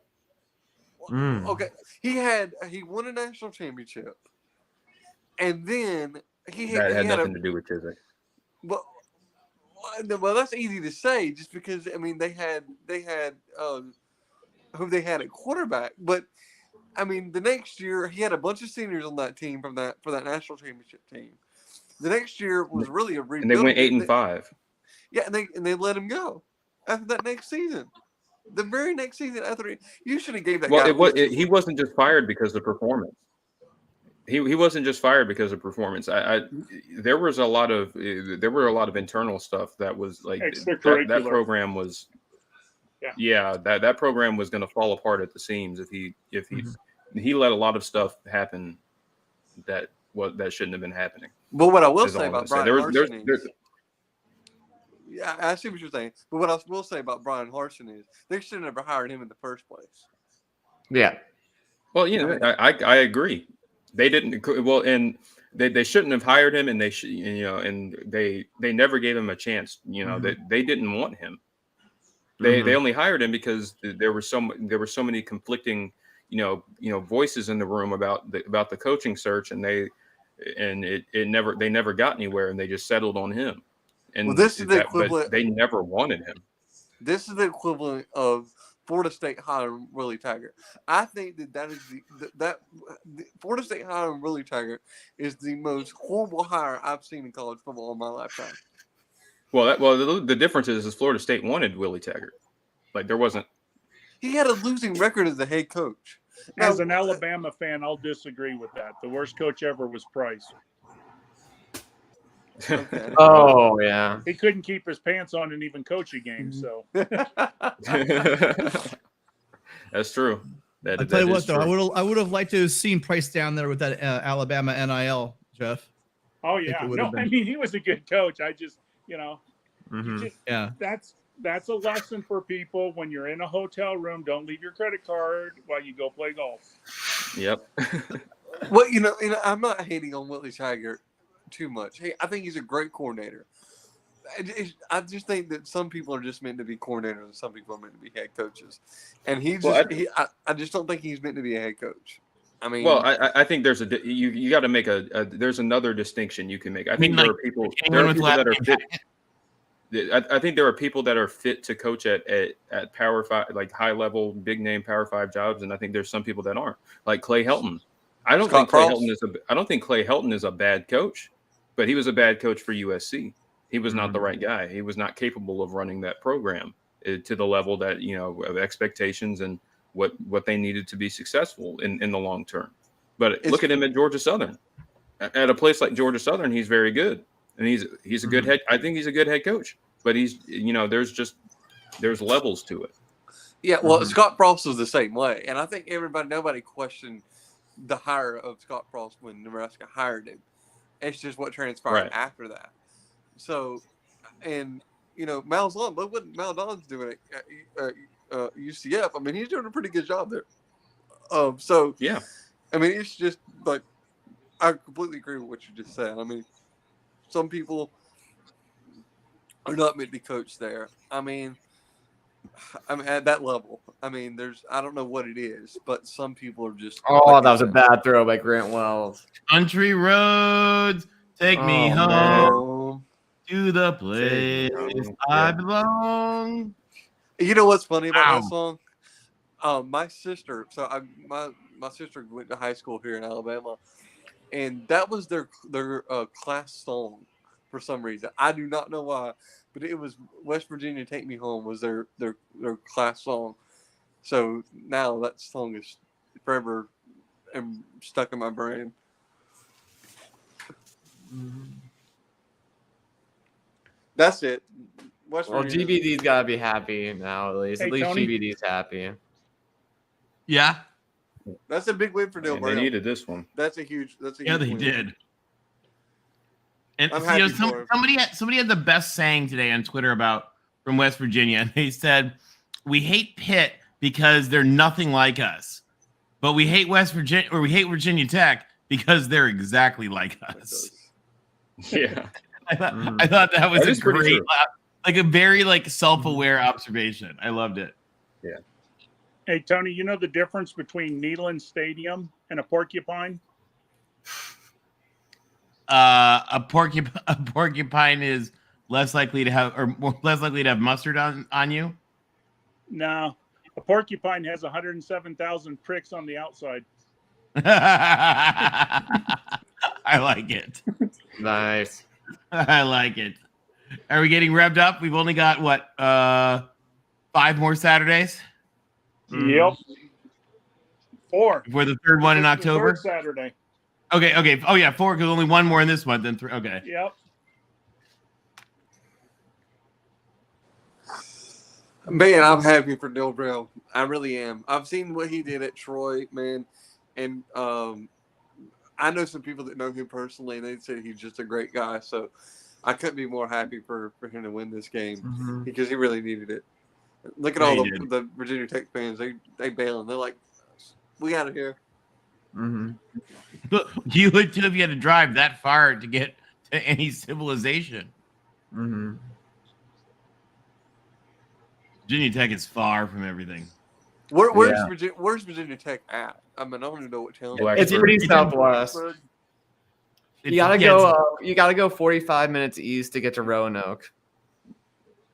Okay, he won a national championship, and then he
That had
had
nothing to do with Chizik.
well, that's easy to say, just because I mean they had who they had at quarterback, but I mean the next year he had a bunch of seniors on that team for that national championship team. The next year was really a rebuild,
And they went 8-5.
Yeah, and they let him go after that next season. The very next season, after you should have gave that guy.
He wasn't just fired because of performance. He wasn't just fired because of performance. There were a lot of internal stuff that was like that program was. Yeah, that program was going to fall apart at the seams if he let a lot of stuff happen that shouldn't have been happening.
But what I will say about Brian Harsin is, yeah, I see what you're saying. But what I will say about Brian Harsin is they should have never hired him in the first place.
Yeah.
Well, I agree. They didn't. Well, and they shouldn't have hired him, and they should, and they never gave him a chance. They didn't want him. They only hired him because there were so many conflicting, voices in the room about the coaching search, and they never got anywhere, and they just settled on him. And
this is the equivalent.
But they never wanted him.
This is the equivalent of Florida State hiring Willie Taggart. I think that is the Florida State hiring Willie Taggart is the most horrible hire I've seen in college football in my lifetime.
Well, the difference is Florida State wanted Willie Taggart. Like there wasn't.
He had a losing record as the head coach.
As an Alabama fan, I'll disagree with that. The worst coach ever was Price.
Okay.
Oh yeah.
He couldn't keep his pants on and even coach a game. So
that's true.
I'll tell you what, though, I would have liked to have seen Price down there with that Alabama NIL, Jeff.
Oh yeah, no, I mean he was a good coach. I just,
Yeah,
that's a lesson for people. When you're in a hotel room, don't leave your credit card while you go play golf.
Yep.
Well, I'm not hating on Willie Taggart too much. Hey, I think he's a great coordinator. I just think that some people are just meant to be coordinators and some people are meant to be head coaches. And I just don't think he's meant to be a head coach. I mean,
well, I think there's you got to make there's another distinction you can make. I think there are people that are fit. I think there are people that are fit to coach at Power 5, like high level, big name Power 5 jobs, and I think there's some people that aren't, like Clay Helton. I don't think Clay Helton is a bad coach, but he was a bad coach for USC. He was not the right guy. He was not capable of running that program to the level that of expectations and what they needed to be successful in the long term. But look at him at Georgia Southern. At a place like Georgia Southern, he's very good, and he's a good head. I think he's a good head coach. But he's there's levels to it.
Yeah, well, Scott Frost was the same way, and I think nobody questioned the hire of Scott Frost when Nebraska hired him. It's just what transpired after that. So, and Malzahn, look what Malzahn's doing at UCF. I mean, he's doing a pretty good job there. So
yeah,
I mean, it's just like I completely agree with what you just said. I mean, some people are not meant to be coached there. I mean, at that level. I mean, I don't know what it is, but some people are just.
Oh, that was a bad throw by Grant Wells.
Country roads, take me home to the place I belong.
You know what's funny about that song? My sister. So my sister went to high school here in Alabama, and that was their class song. For some reason, I do not know why, but it was West Virginia "Take Me Home" was their class song. So now that song is forever stuck in my brain. That's it.
Well, GBD's gotta be happy now. At least
Tony?
GBD's happy.
Yeah,
that's a big win for Neil Brown.
They needed this one.
That's a huge.
yeah, they
win.
did. And
I'm
you
happy
know,
for him.
somebody had the best saying today on Twitter from West Virginia, and they said, "We hate Pitt because they're nothing like us, but we hate West Virginia or we hate Virginia Tech because they're exactly like us."
Yeah.
I thought that was
That
a
is pretty
great,
true.
like a very like self-aware observation. I loved it.
Hey, Tony, you know the difference between Neyland Stadium and a porcupine?
A porcupine is less likely to have less likely to have mustard on you.
No, a porcupine has 107,000 pricks on the outside.
I like it.
Nice.
I like it. Are we getting revved up? We've only got what 5 more Saturdays.
Yep. 4.
For the third one in
This is the
October.
third Saturday.
Okay. Oh yeah, 4 because only one more in this month. Then 3. Okay.
Yep.
Man, I'm happy for Neil Brown. I really am. I've seen what he did at Troy, man, and I know some people that know him personally, and they say he's just a great guy. So I couldn't be more happy for him to win this game because he really needed it. Look at
Yeah,
all
he
the Virginia Tech fans. They bailing. They're like, we out of here.
But you would too if you had to drive that far to get to any civilization. Virginia Tech is far from everything.
Where's Virginia Tech at? I mean, I don't even know what town.
It's pretty southwest. You gotta go. You gotta go 45 minutes east to get to Roanoke.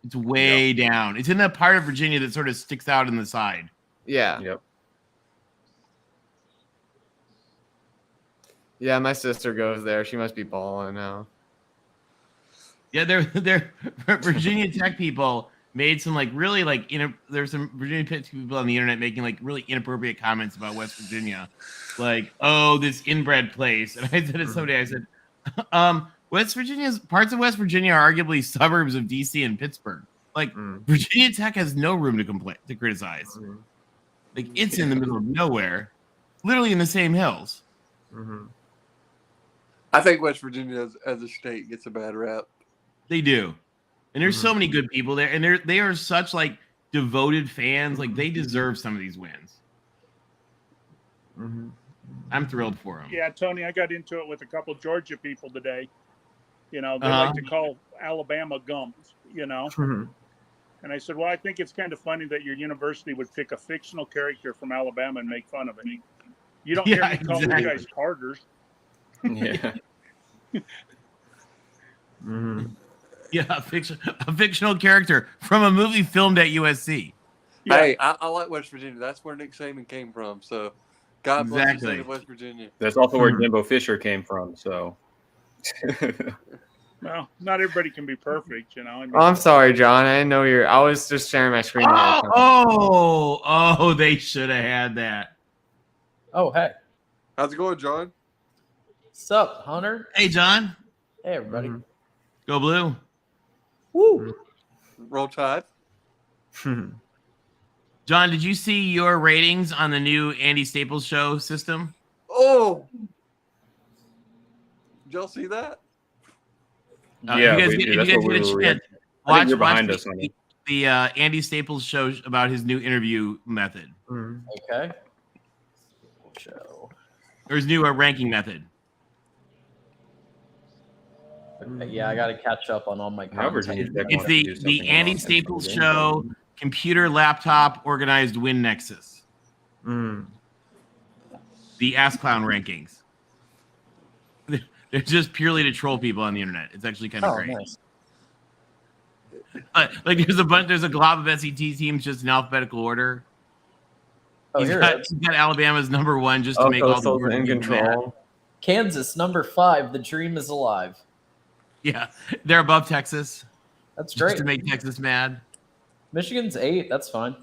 It's way down. It's in that part of Virginia that sort of sticks out in the side.
Yeah.
Yep.
Yeah, my sister goes there. She must be balling now.
Yeah, they're Virginia Tech people made some like really like there's some Virginia Tech people on the internet making like really inappropriate comments about West Virginia, like, oh, this inbred place. And I said to somebody, I said, parts of West Virginia are arguably suburbs of DC and Pittsburgh. Like Virginia Tech has no room to criticize. Like it's in the middle of nowhere, literally in the same hills.
I think West Virginia as a state gets a bad rap.
They do. And there's so many good people there, and they are such like devoted fans. Like they deserve some of these wins. I'm thrilled for them.
Yeah, Tony, I got into it with a couple Georgia people today. You know, they like to call Alabama gums, you know. And I said, well, I think it's kind of funny that your university would pick a fictional character from Alabama and make fun of it. You don't hear me call these guys Carters.
Yeah.
Yeah, a fictional character from a movie filmed at USC.
Yeah.
Hey, I like West Virginia. That's where Nick Saban came from. So, God bless the state of West Virginia.
That's also where Jimbo Fisher came from. So,
Well, not everybody can be perfect, you know. I mean,
Oh, I'm sorry, John. I didn't know I was just sharing my screen.
Oh, they should have had that.
Oh, hey.
How's it going, John?
What's up, Hunter?
Hey, John.
Hey, everybody.
Go Blue.
Woo!
Roll Tide.
John, did you see your ratings on the new Andy Staples show system?
Oh, did y'all see that?
yeah,
if
we
you
do.
guys
That's what
get
we
a
were.
chance,
I think you're behind us on it.
the Andy Staples show about his new interview method
Okay. Show.
or his new ranking method.
Okay, yeah, I got to catch up on all my
How Virginia
content.
Tech
It's
wants to do
the
something
Andy
about
Staples
it.
show computer laptop organized win nexus. The Ass Clown rankings. They're just purely to troll people on the internet. It's actually kind of
Oh,
great.
nice.
Like there's a glob of SET teams just in alphabetical order.
Oh,
He's
here
got,
it is.
he's got Alabama's number 1 just to make all the
Coastal's
board
in
games mad.
control.
Kansas, number 5. The dream is alive.
Yeah, they're above Texas
That's
just
great.
to make Texas mad.
Michigan's 8. That's fine.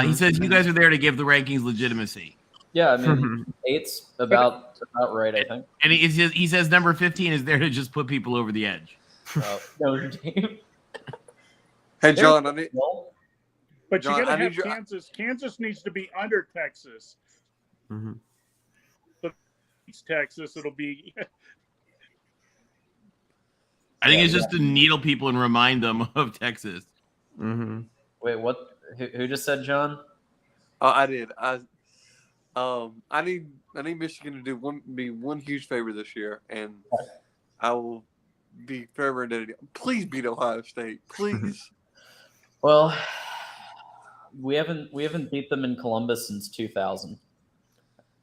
He says you guys are there to give the rankings legitimacy.
Yeah, I mean, 8's about right, I think.
And he says number 15 is there to just put people over the edge.
Notre Dame.
Hey, John, I need.
No.
but
John,
you got
I
to have
need your-
Kansas. Kansas needs to be under Texas. If it's Texas, it'll be
I think it's just to needle people and remind them of Texas.
Mm-hmm.
Wait, what? Who just said John?
Oh, I did. I need Michigan to be one huge favor this year, and I will be forever indebted. Please beat Ohio State, please.
Well, we haven't beat them in Columbus since 2000.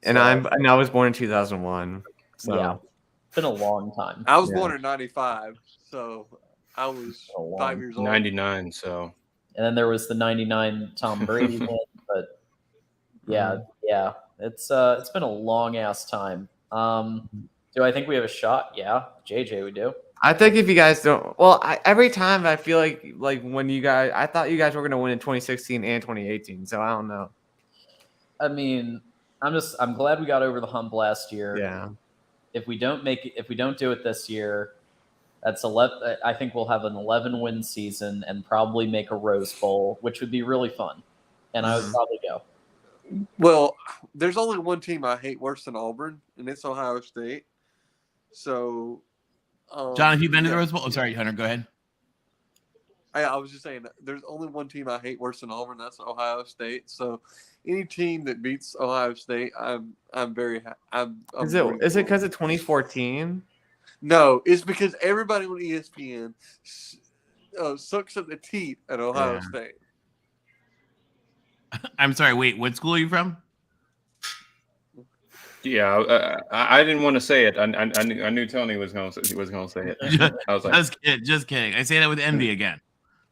And I was born in 2001. So
Yeah, it's been a long time.
I was born in '95, so I was
A long
5 years old.
99. So
And then there was the '99 Tom Brady win, but yeah, it's been a long ass time. Do I think we have a shot? Yeah, JJ, we do.
I think if you guys don't, well, every time I feel like when you guys, I thought you guys were going to win in 2016 and 2018. So I don't know.
I mean, I'm glad we got over the hump last year.
Yeah.
If we don't do it this year, that's 11. I think we'll have an 11-win season and probably make a Rose Bowl, which would be really fun. And I would probably go.
Well, there's only one team I hate worse than Auburn, and it's Ohio State. So,
John, have you been to the Rose Bowl? Oh, sorry, Hunter, go ahead.
I was just saying that there's only one team I hate worse than Auburn. That's Ohio State. So, any team that beats Ohio State, I'm very happy.
Is it because of 2014?
No, it's because everybody on ESPN sucks at the teeth at Ohio State.
I'm sorry. Wait, what school are you from?
yeah, I didn't want to say it. I knew Tony was going to say it. I was like,
Just kidding. I say that with envy again.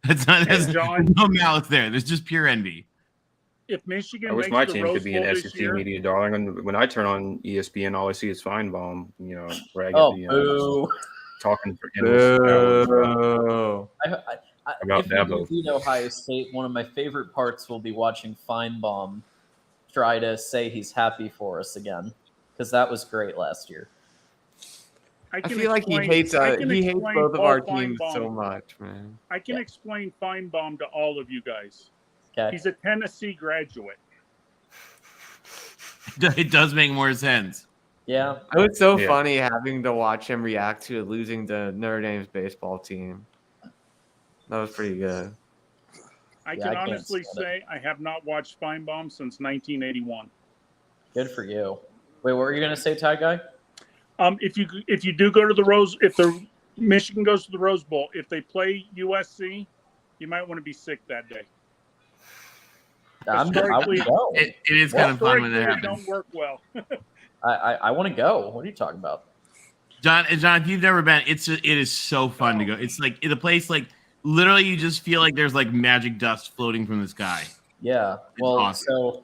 It's not. There's no malice there. There's just pure envy.
If Michigan
I wish
makes
my
the
team
Rose
could be
Bowl
an
this
SEC
year,
media darling. And when I turn on ESPN, all I see is Feinbaum, bragging,
Oh, boo.
talking for endless hours
Oh.
about
If we
Dabo.
beat Ohio State, one of my favorite parts will be watching Feinbaum try to say he's happy for us again, because that was great last year.
I
can
feel like he
explain-
hates
I can
he hates
explain
both of
Paul
our teams
Feinbaum.
so much, man.
I can explain Feinbaum to all of you guys.
Okay.
He's a Tennessee graduate.
It does make more sense.
Yeah.
It was so
Yeah.
funny having to watch him react to losing to Notre Dame's baseball team. That was pretty good.
I
Yeah,
can
I can't
honestly
stand
say I have not watched Feinbaum since 1981.
Good for you. Wait, what were you gonna say, Ty Guy?
If you do go to the Rose, if the Michigan goes to the Rose Bowl, if they play USC, you might want to be sick that day.
I would
Historically-
go.
It is kind of fun when it
Historically,
happens.
don't work well.
I want to go. What are you talking about?
John, if you've never been, it is so fun to go. It's like the place, like literally, you just feel like there's like magic dust floating from the sky.
Yeah. Well,
awesome.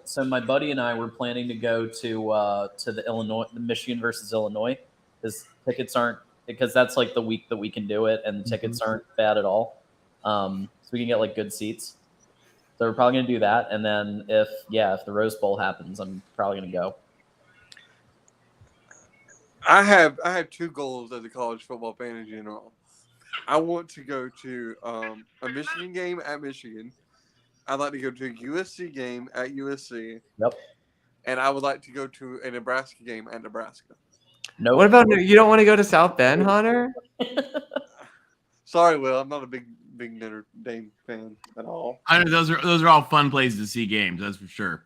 so my buddy and I were planning to go to the Michigan versus Illinois, because that's like the week that we can do it, and the tickets aren't bad at all. So we can get like good seats. So we're probably gonna do that, and then if the Rose Bowl happens, I'm probably gonna go.
I have two goals as a college football fan in general. I want to go to a Michigan game at Michigan. I'd like to go to a USC game at USC.
Yep.
And I would like to go to a Nebraska game at Nebraska.
No.
What about you? Don't want to go to South Bend, Hunter?
Sorry, Will. I'm not a big Notre Dame fan at all.
I know those are all fun places to see games. That's for sure.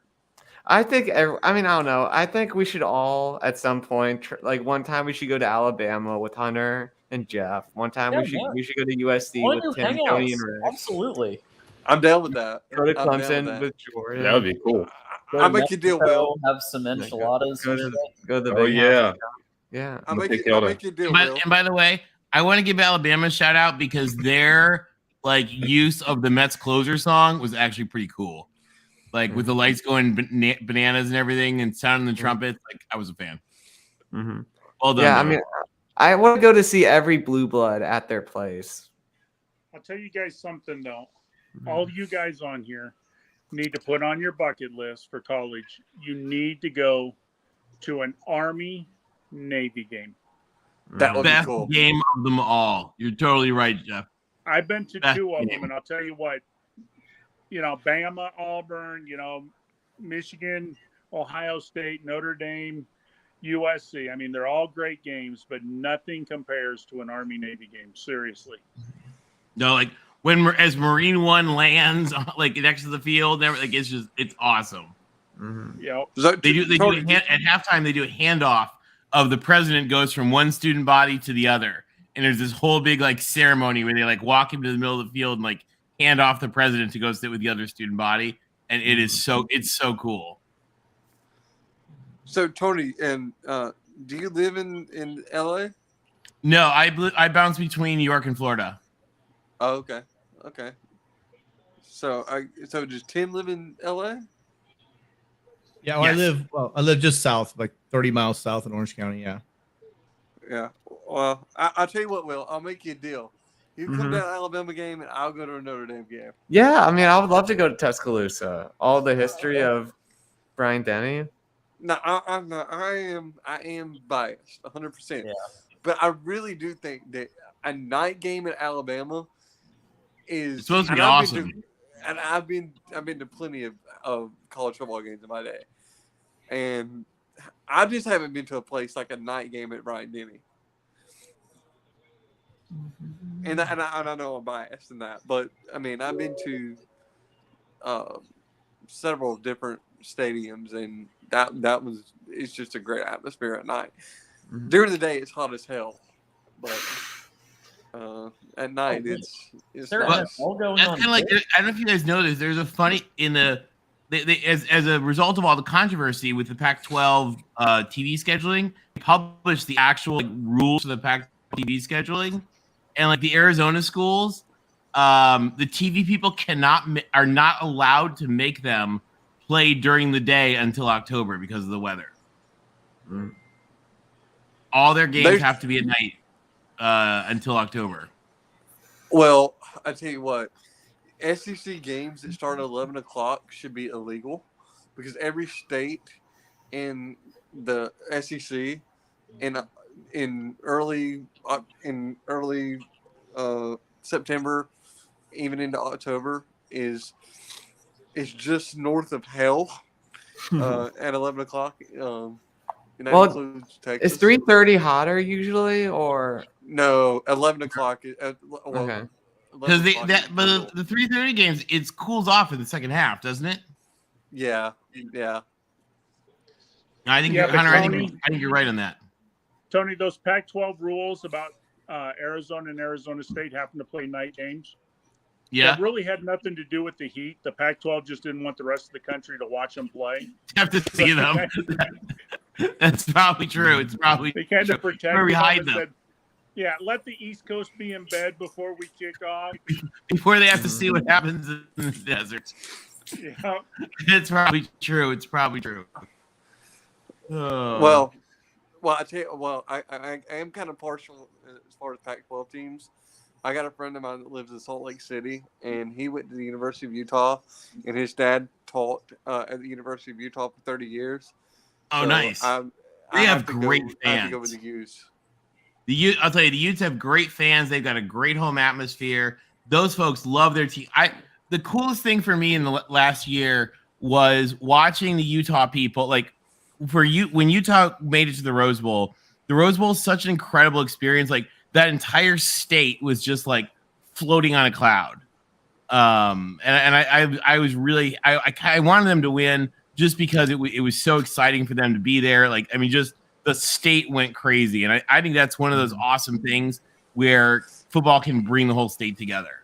I think. I don't know. I think we should all at some point, like one time, we should go to Alabama with Hunter and Jeff. One time we should go to USC
Wanna
with
do
Tim,
hangouts.
Tony, and Rick.
Absolutely.
I'm down with that.
Go to
I'm down with
Clemson
that.
with Jordan.
That would be cool.
Go
I'll
to
make you deal,
Mexico,
Will.
Have some enchiladas.
Go
and
to,
shit.
go to the
Oh
big
yeah,
house. Yeah.
I'll make
Take
you deal,
And
Will.
by the way, I want to give Alabama a shout out because their like use of the Mets closer song was actually pretty cool. Like with the lights going bananas and everything and sounding the trumpets. Like I was a fan.
Mm-hmm.
Well done.
Yeah, I
Noah.
mean, I want to go to see every blue blood at their place.
I'll tell you guys something though.
Mm-hmm.
All of you guys on here need to put on your bucket list for college. You need to go to an Army Navy game.
That would be
best
cool.
game of them all. You're totally right, Jeff.
I've been to
Best
two of
game.
them, and I'll tell you what. Bama, Auburn, Michigan, Ohio State, Notre Dame. USC. I mean, they're all great games, but nothing compares to an Army Navy game. Seriously.
No, like as Marine One lands like next to the field, like it's awesome.
Mhm.
Yeah.
They do at halftime. They do a handoff of the president goes from one student body to the other, and there's this whole big like ceremony where they like walk him to the middle of the field and like hand off the president to go sit with the other student body, and it's so cool.
So Tony, and do you live in LA?
No, I bounce between New York and Florida.
Oh, okay. So does Tim live in LA?
Yeah, well,
Yes.
I live just south, like 30 miles south in Orange County. Yeah.
Yeah. Well, I'll tell you what, Will. I'll make you a deal. You come
Mhm.
down to an Alabama game, and I'll go to a Notre Dame game.
Yeah, I mean, I would love to go to Tuscaloosa. All the history of Brian Denny.
No, I'm not. I am biased, 100%.
Yeah.
But I really do think that a night game at Alabama is
It's supposed to be
and I've
awesome.
been to- and I've been to plenty of college football games in my day, and I just haven't been to a place like a night game at Brian Denny. And I know I'm biased in that, but I mean I've been to several different stadiums, and it's just a great atmosphere at night.
Mhm.
During the day, it's hot as hell, but at night it's
There
nice.
all going
That's
on.
kind of like I don't know if you guys know this. There's a funny in the as a result of all the controversy with the Pac-12 TV scheduling, they published the actual rules for the Pac TV scheduling, and like the Arizona schools, the TV people are not allowed to make them play during the day until October because of the weather.
Mm.
All their games
There's-
have to be at night until October.
Well, I tell you what, SEC games that start at 11 o'clock should be illegal because every state in the SEC in early September, even into October, is just north of hell at 11 o'clock. And that
Well,
includes Texas.
Is 3:30 hotter usually, or
No, 11 o'clock.
okay?
Because the 3:30 games, it cools off in the second half, doesn't it?
Yeah.
I think
Yeah, but
Hunter. I
Tony-
think you're right on that.
Tony, those Pac-12 rules about Arizona and Arizona State having to play night games,
Yeah,
that really had nothing to do with the heat. The Pac-12 just didn't want the rest of the country to watch them play.
have to see them. That's probably true. It's probably
They kind of protected
Where we
them
hide
and
them.
said, yeah, let the East Coast be in bed before we kick off.
before they have to see what happens in the desert.
Yeah.
It's probably true. It's probably true. Oh.
Well, I tell you, I am kind of partial as far as Pac-12 teams. I got a friend of mine that lives in Salt Lake City, and he went to the University of Utah, and his dad taught at the University of Utah for 30 years.
Oh,
So
nice.
I
have
to
great
I have to go
fans.
with the Utes.
I'll tell you, the Utes have great fans. They've got a great home atmosphere. Those folks love their team. The coolest thing for me in the last year was watching the Utah people. Like when Utah made it to the Rose Bowl is such an incredible experience. Like that entire state was just like floating on a cloud. And I was really I wanted them to win just because it was so exciting for them to be there. Like I mean, just the state went crazy, and I think that's one of those awesome things where football can bring the whole state together.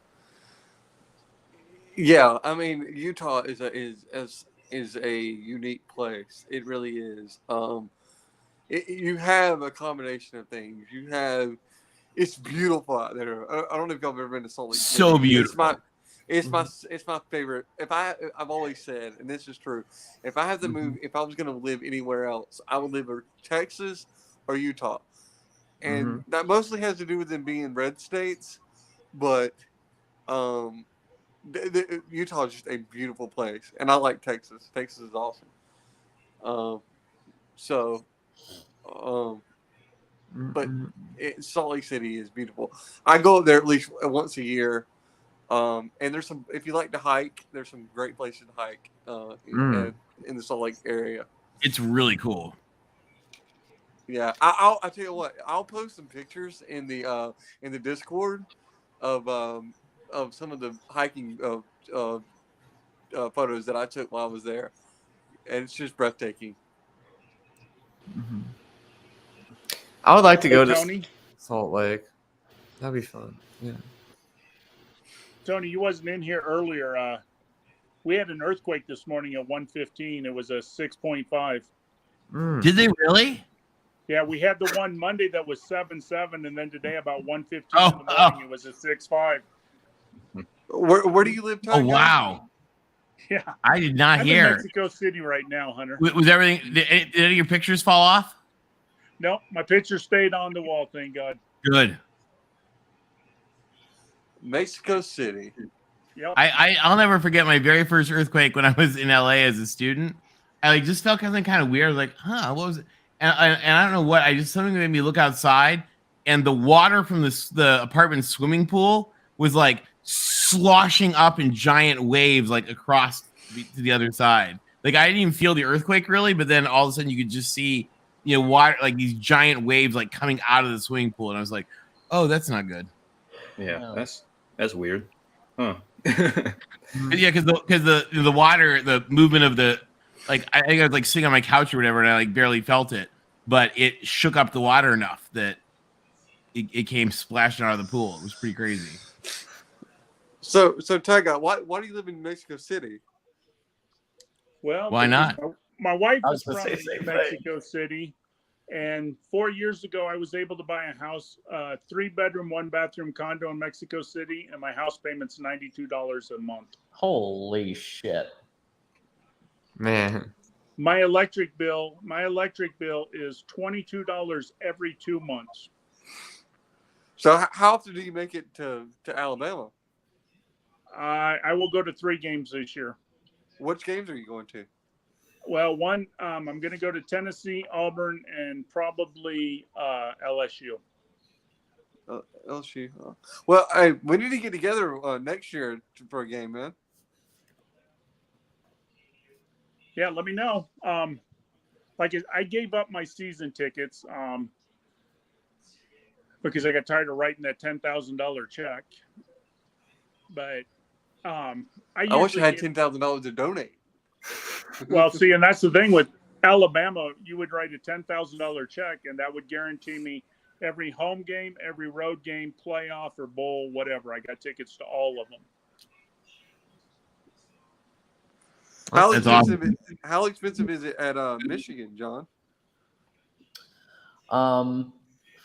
Yeah, I mean Utah is a unique place. It really is. You have a combination of things. It's beautiful out there. I don't know if y'all have ever been to Salt Lake City.
So beautiful.
It's my favorite. I've always said, and this is true, if I have to move, if I was going to live anywhere else, I would live in Texas or Utah, and that mostly has to do with them being red states, but Utah is just a beautiful place, and I like Texas. Texas is awesome. But Salt Lake City is beautiful. I go there at least once a year. And there's some, if you like to hike, there's some great places to hike in the Salt Lake area.
It's really cool.
Yeah, I'll tell you what. I'll post some pictures in the Discord of some of the hiking photos that I took while I was there, and it's just breathtaking.
I would like to
Hey,
go to
Tony.
Salt Lake. That'd be fun. Yeah.
Tony, you wasn't in here earlier. We had an earthquake this morning at 1:15. It was a 6.5.
Did they really?
Yeah, we had the one Monday that was 7.7, and then today about 1:15 in
Oh,
the morning it was a 6.5.
Where do you live,
Oh,
Tony?
wow.
Yeah,
I did not
I'm in
hear.
Mexico City right now, Hunter.
Was everything? Did any of your pictures fall off?
No, my picture stayed on the wall. Thank God.
Good.
Mexico City.
Yep.
I'll never forget my very first earthquake when I was in LA as a student. I like just felt something kind of weird, like, what was it? And I don't know what. Something made me look outside, and the water from the apartment swimming pool was like sloshing up in giant waves, like across to the other side. Like I didn't even feel the earthquake really, but then all of a sudden you could just see, water, like these giant waves like coming out of the swimming pool, and I was like, oh, that's not good.
Yeah,
No.
that's weird. Huh.
Yeah, because the water, the movement of the, like I think I was like sitting on my couch or whatever, and I like barely felt it, but it shook up the water enough that it came splashing out of the pool. It was pretty crazy.
So Tyga, why do you live in Mexico City?
Well,
Why not?
My wife
I
is
was
from
gonna say the same
Mexico City, and 4 years ago I was able to buy a house, 3-bedroom, 1-bathroom condo in Mexico City, and my house payment's $92 a month.
Holy shit.
Man.
My electric bill is $22 every 2 months.
So how often do you make it to Alabama?
I will go to 3 games this year.
Which games are you going to?
Well, one, I'm going to go to Tennessee, Auburn, and probably LSU.
LSU. Well, hey, we need to get together next year for a game, man.
Yeah, let me know. I gave up my season tickets because I got tired of writing that $10,000 check. But I
wish I had $10,000 to donate.
Well, see, and that's the thing with Alabama. You would write a $10,000 check, and that would guarantee me every home game, every road game, playoff or bowl, whatever. I got tickets to all of them.
How expensive is it at Michigan, John?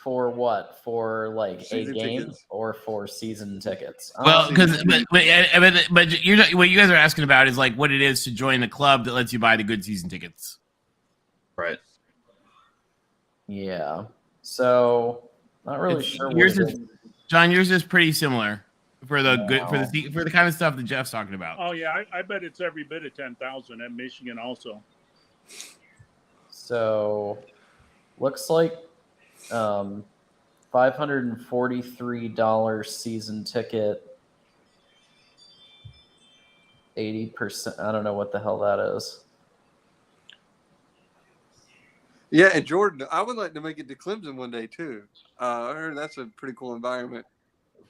For what? For like
Season
a game
tickets.
or for season tickets?
Well, because but you're not, what you guys are asking about is like what it is to join the club that lets you buy the good season tickets.
Right.
Yeah. So not really sure.
Yours
what
is, John. Yours is pretty similar for the good for the kind of stuff that Jeff's talking about.
Oh yeah, I bet it's every bit of 10,000 at Michigan also.
So looks like $543 season ticket, 80%. I don't know what the hell that is.
Yeah, and Jordan, I would like to make it to Clemson one day too. I heard that's a pretty cool environment.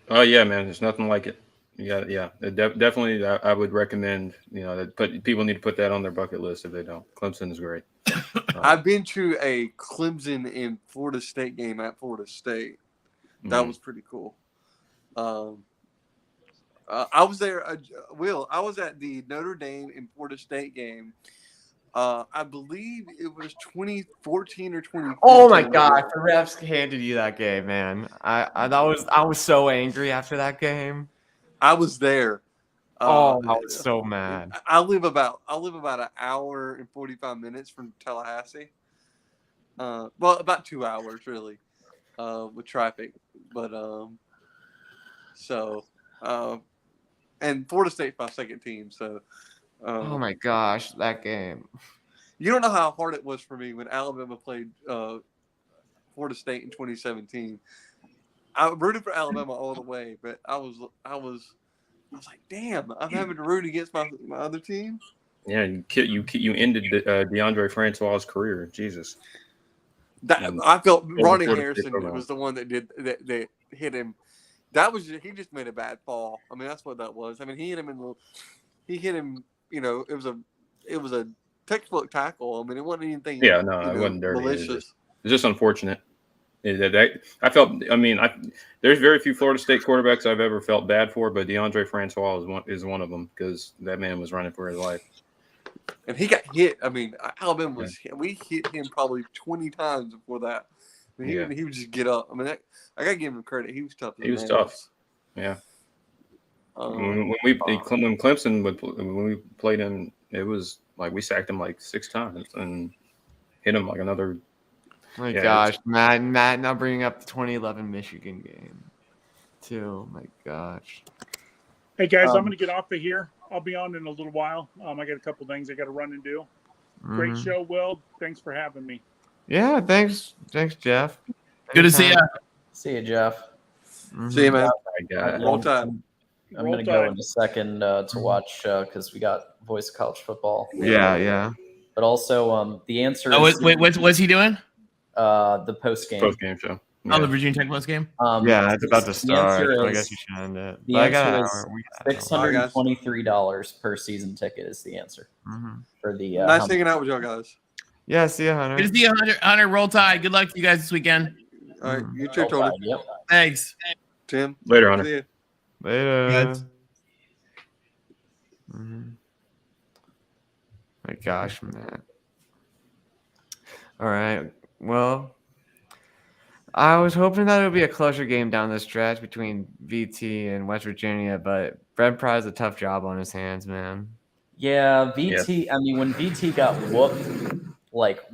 Oh yeah, man. There's nothing like it. Definitely. I would recommend. That people need to put that on their bucket list if they don't. Clemson is great.
I've been to a Clemson and Florida State game at Florida State. That was pretty cool. I was there. Will, I was at the Notre Dame and Florida State game. I believe it was 2014 or 2015.
Oh my gosh, the refs handed you that game, man. I was so angry after that game.
I was there.
I was so mad.
I live about an hour and 45 minutes from Tallahassee. Well, about 2 hours really, with traffic. But and Florida State's my second team. So,
Oh my gosh, that game.
you don't know how hard it was for me when Alabama played Florida State in 2017. I rooted for Alabama all the way, but I was like, damn, I'm having to root against my other team.
Yeah, you ended DeAndre Francois' career. Jesus.
That
And-
I felt Ronnie
Florida State
Harrison
program.
was the one that did that hit him. That was he just made a bad fall. I mean, that's what that was. I mean, he hit him. You know, it was a textbook tackle. I mean, it wasn't anything.
Yeah, no,
you
it
know,
wasn't dirty.
malicious.
It's just unfortunate. I felt. I mean, there's very few Florida State quarterbacks I've ever felt bad for, but DeAndre Francois is one of them because that man was running for his life.
And he got hit. I mean, Alabama was. We hit him probably 20 times before that. I mean, he would just get up. I mean, I gotta give him credit. He was tough.
He was tough. Yeah. When Clemson when we played him, it was like we sacked him like 6 times and hit him like another.
My
Yeah,
gosh, Matt now bringing up the 2011 Michigan game, too. My gosh.
Hey guys, I'm going to get off of here. I'll be on in a little while. I got a couple things I got to run and do. Great show, Will. Thanks for having me.
Yeah, thanks, Jeff.
Good to see you.
See you, Jeff.
See you, man.
My God.
Roll Tide.
I'm going to go in a second to watch because we got Voice of College Football.
Yeah.
But also, the answer
Oh,
is
wait, what's he doing?
the post game.
Post game show.
Oh, the Virginia Tech post game.
Yeah, it's about to
The
start.
answer
So I
is-
guess you should end it.
the
But I got an
answer is
hour. We got an hour.
$623 per season ticket is the answer for the.
Nice hanging out with y'all guys.
Yeah, see you, Hunter.
Good to see you, Hunter. Roll Tide. Good luck to you guys this weekend.
All right, you too, Tony.
Yep.
Thanks.
Tim.
Later, Hunter.
See ya.
Later.
Guys.
My gosh, man. All right. Well, I was hoping that it would be a closer game down the stretch between VT and West Virginia, but Brent Pry has a tough job on his hands, man.
Yeah, VT. I mean, when VT got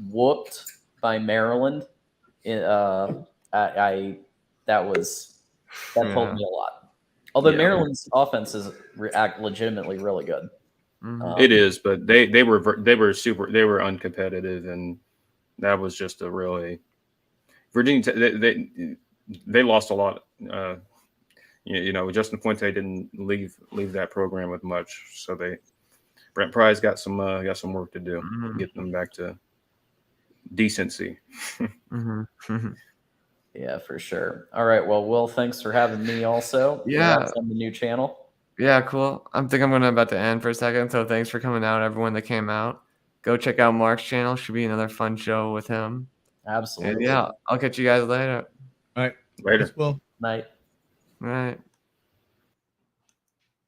whooped by Maryland, that told me a lot. Although Maryland's offense is legitimately really good.
It is, but they were uncompetitive, and that was just a really Virginia. They lost a lot. Justin Fuente didn't leave that program with much, so Brent Pry's got some work to do, get them back to decency.
Yeah, for sure. All right. Well, Will, thanks for having me also.
Yeah.
Congrats on the new channel.
Yeah, cool. I think I'm about to end for a second. So thanks for coming out, everyone that came out. Go check out Mark's channel. Should be another fun show with him.
Absolutely.
And yeah, I'll catch you guys later.
All right.
Later.
Thanks, Will.
Night.
All right.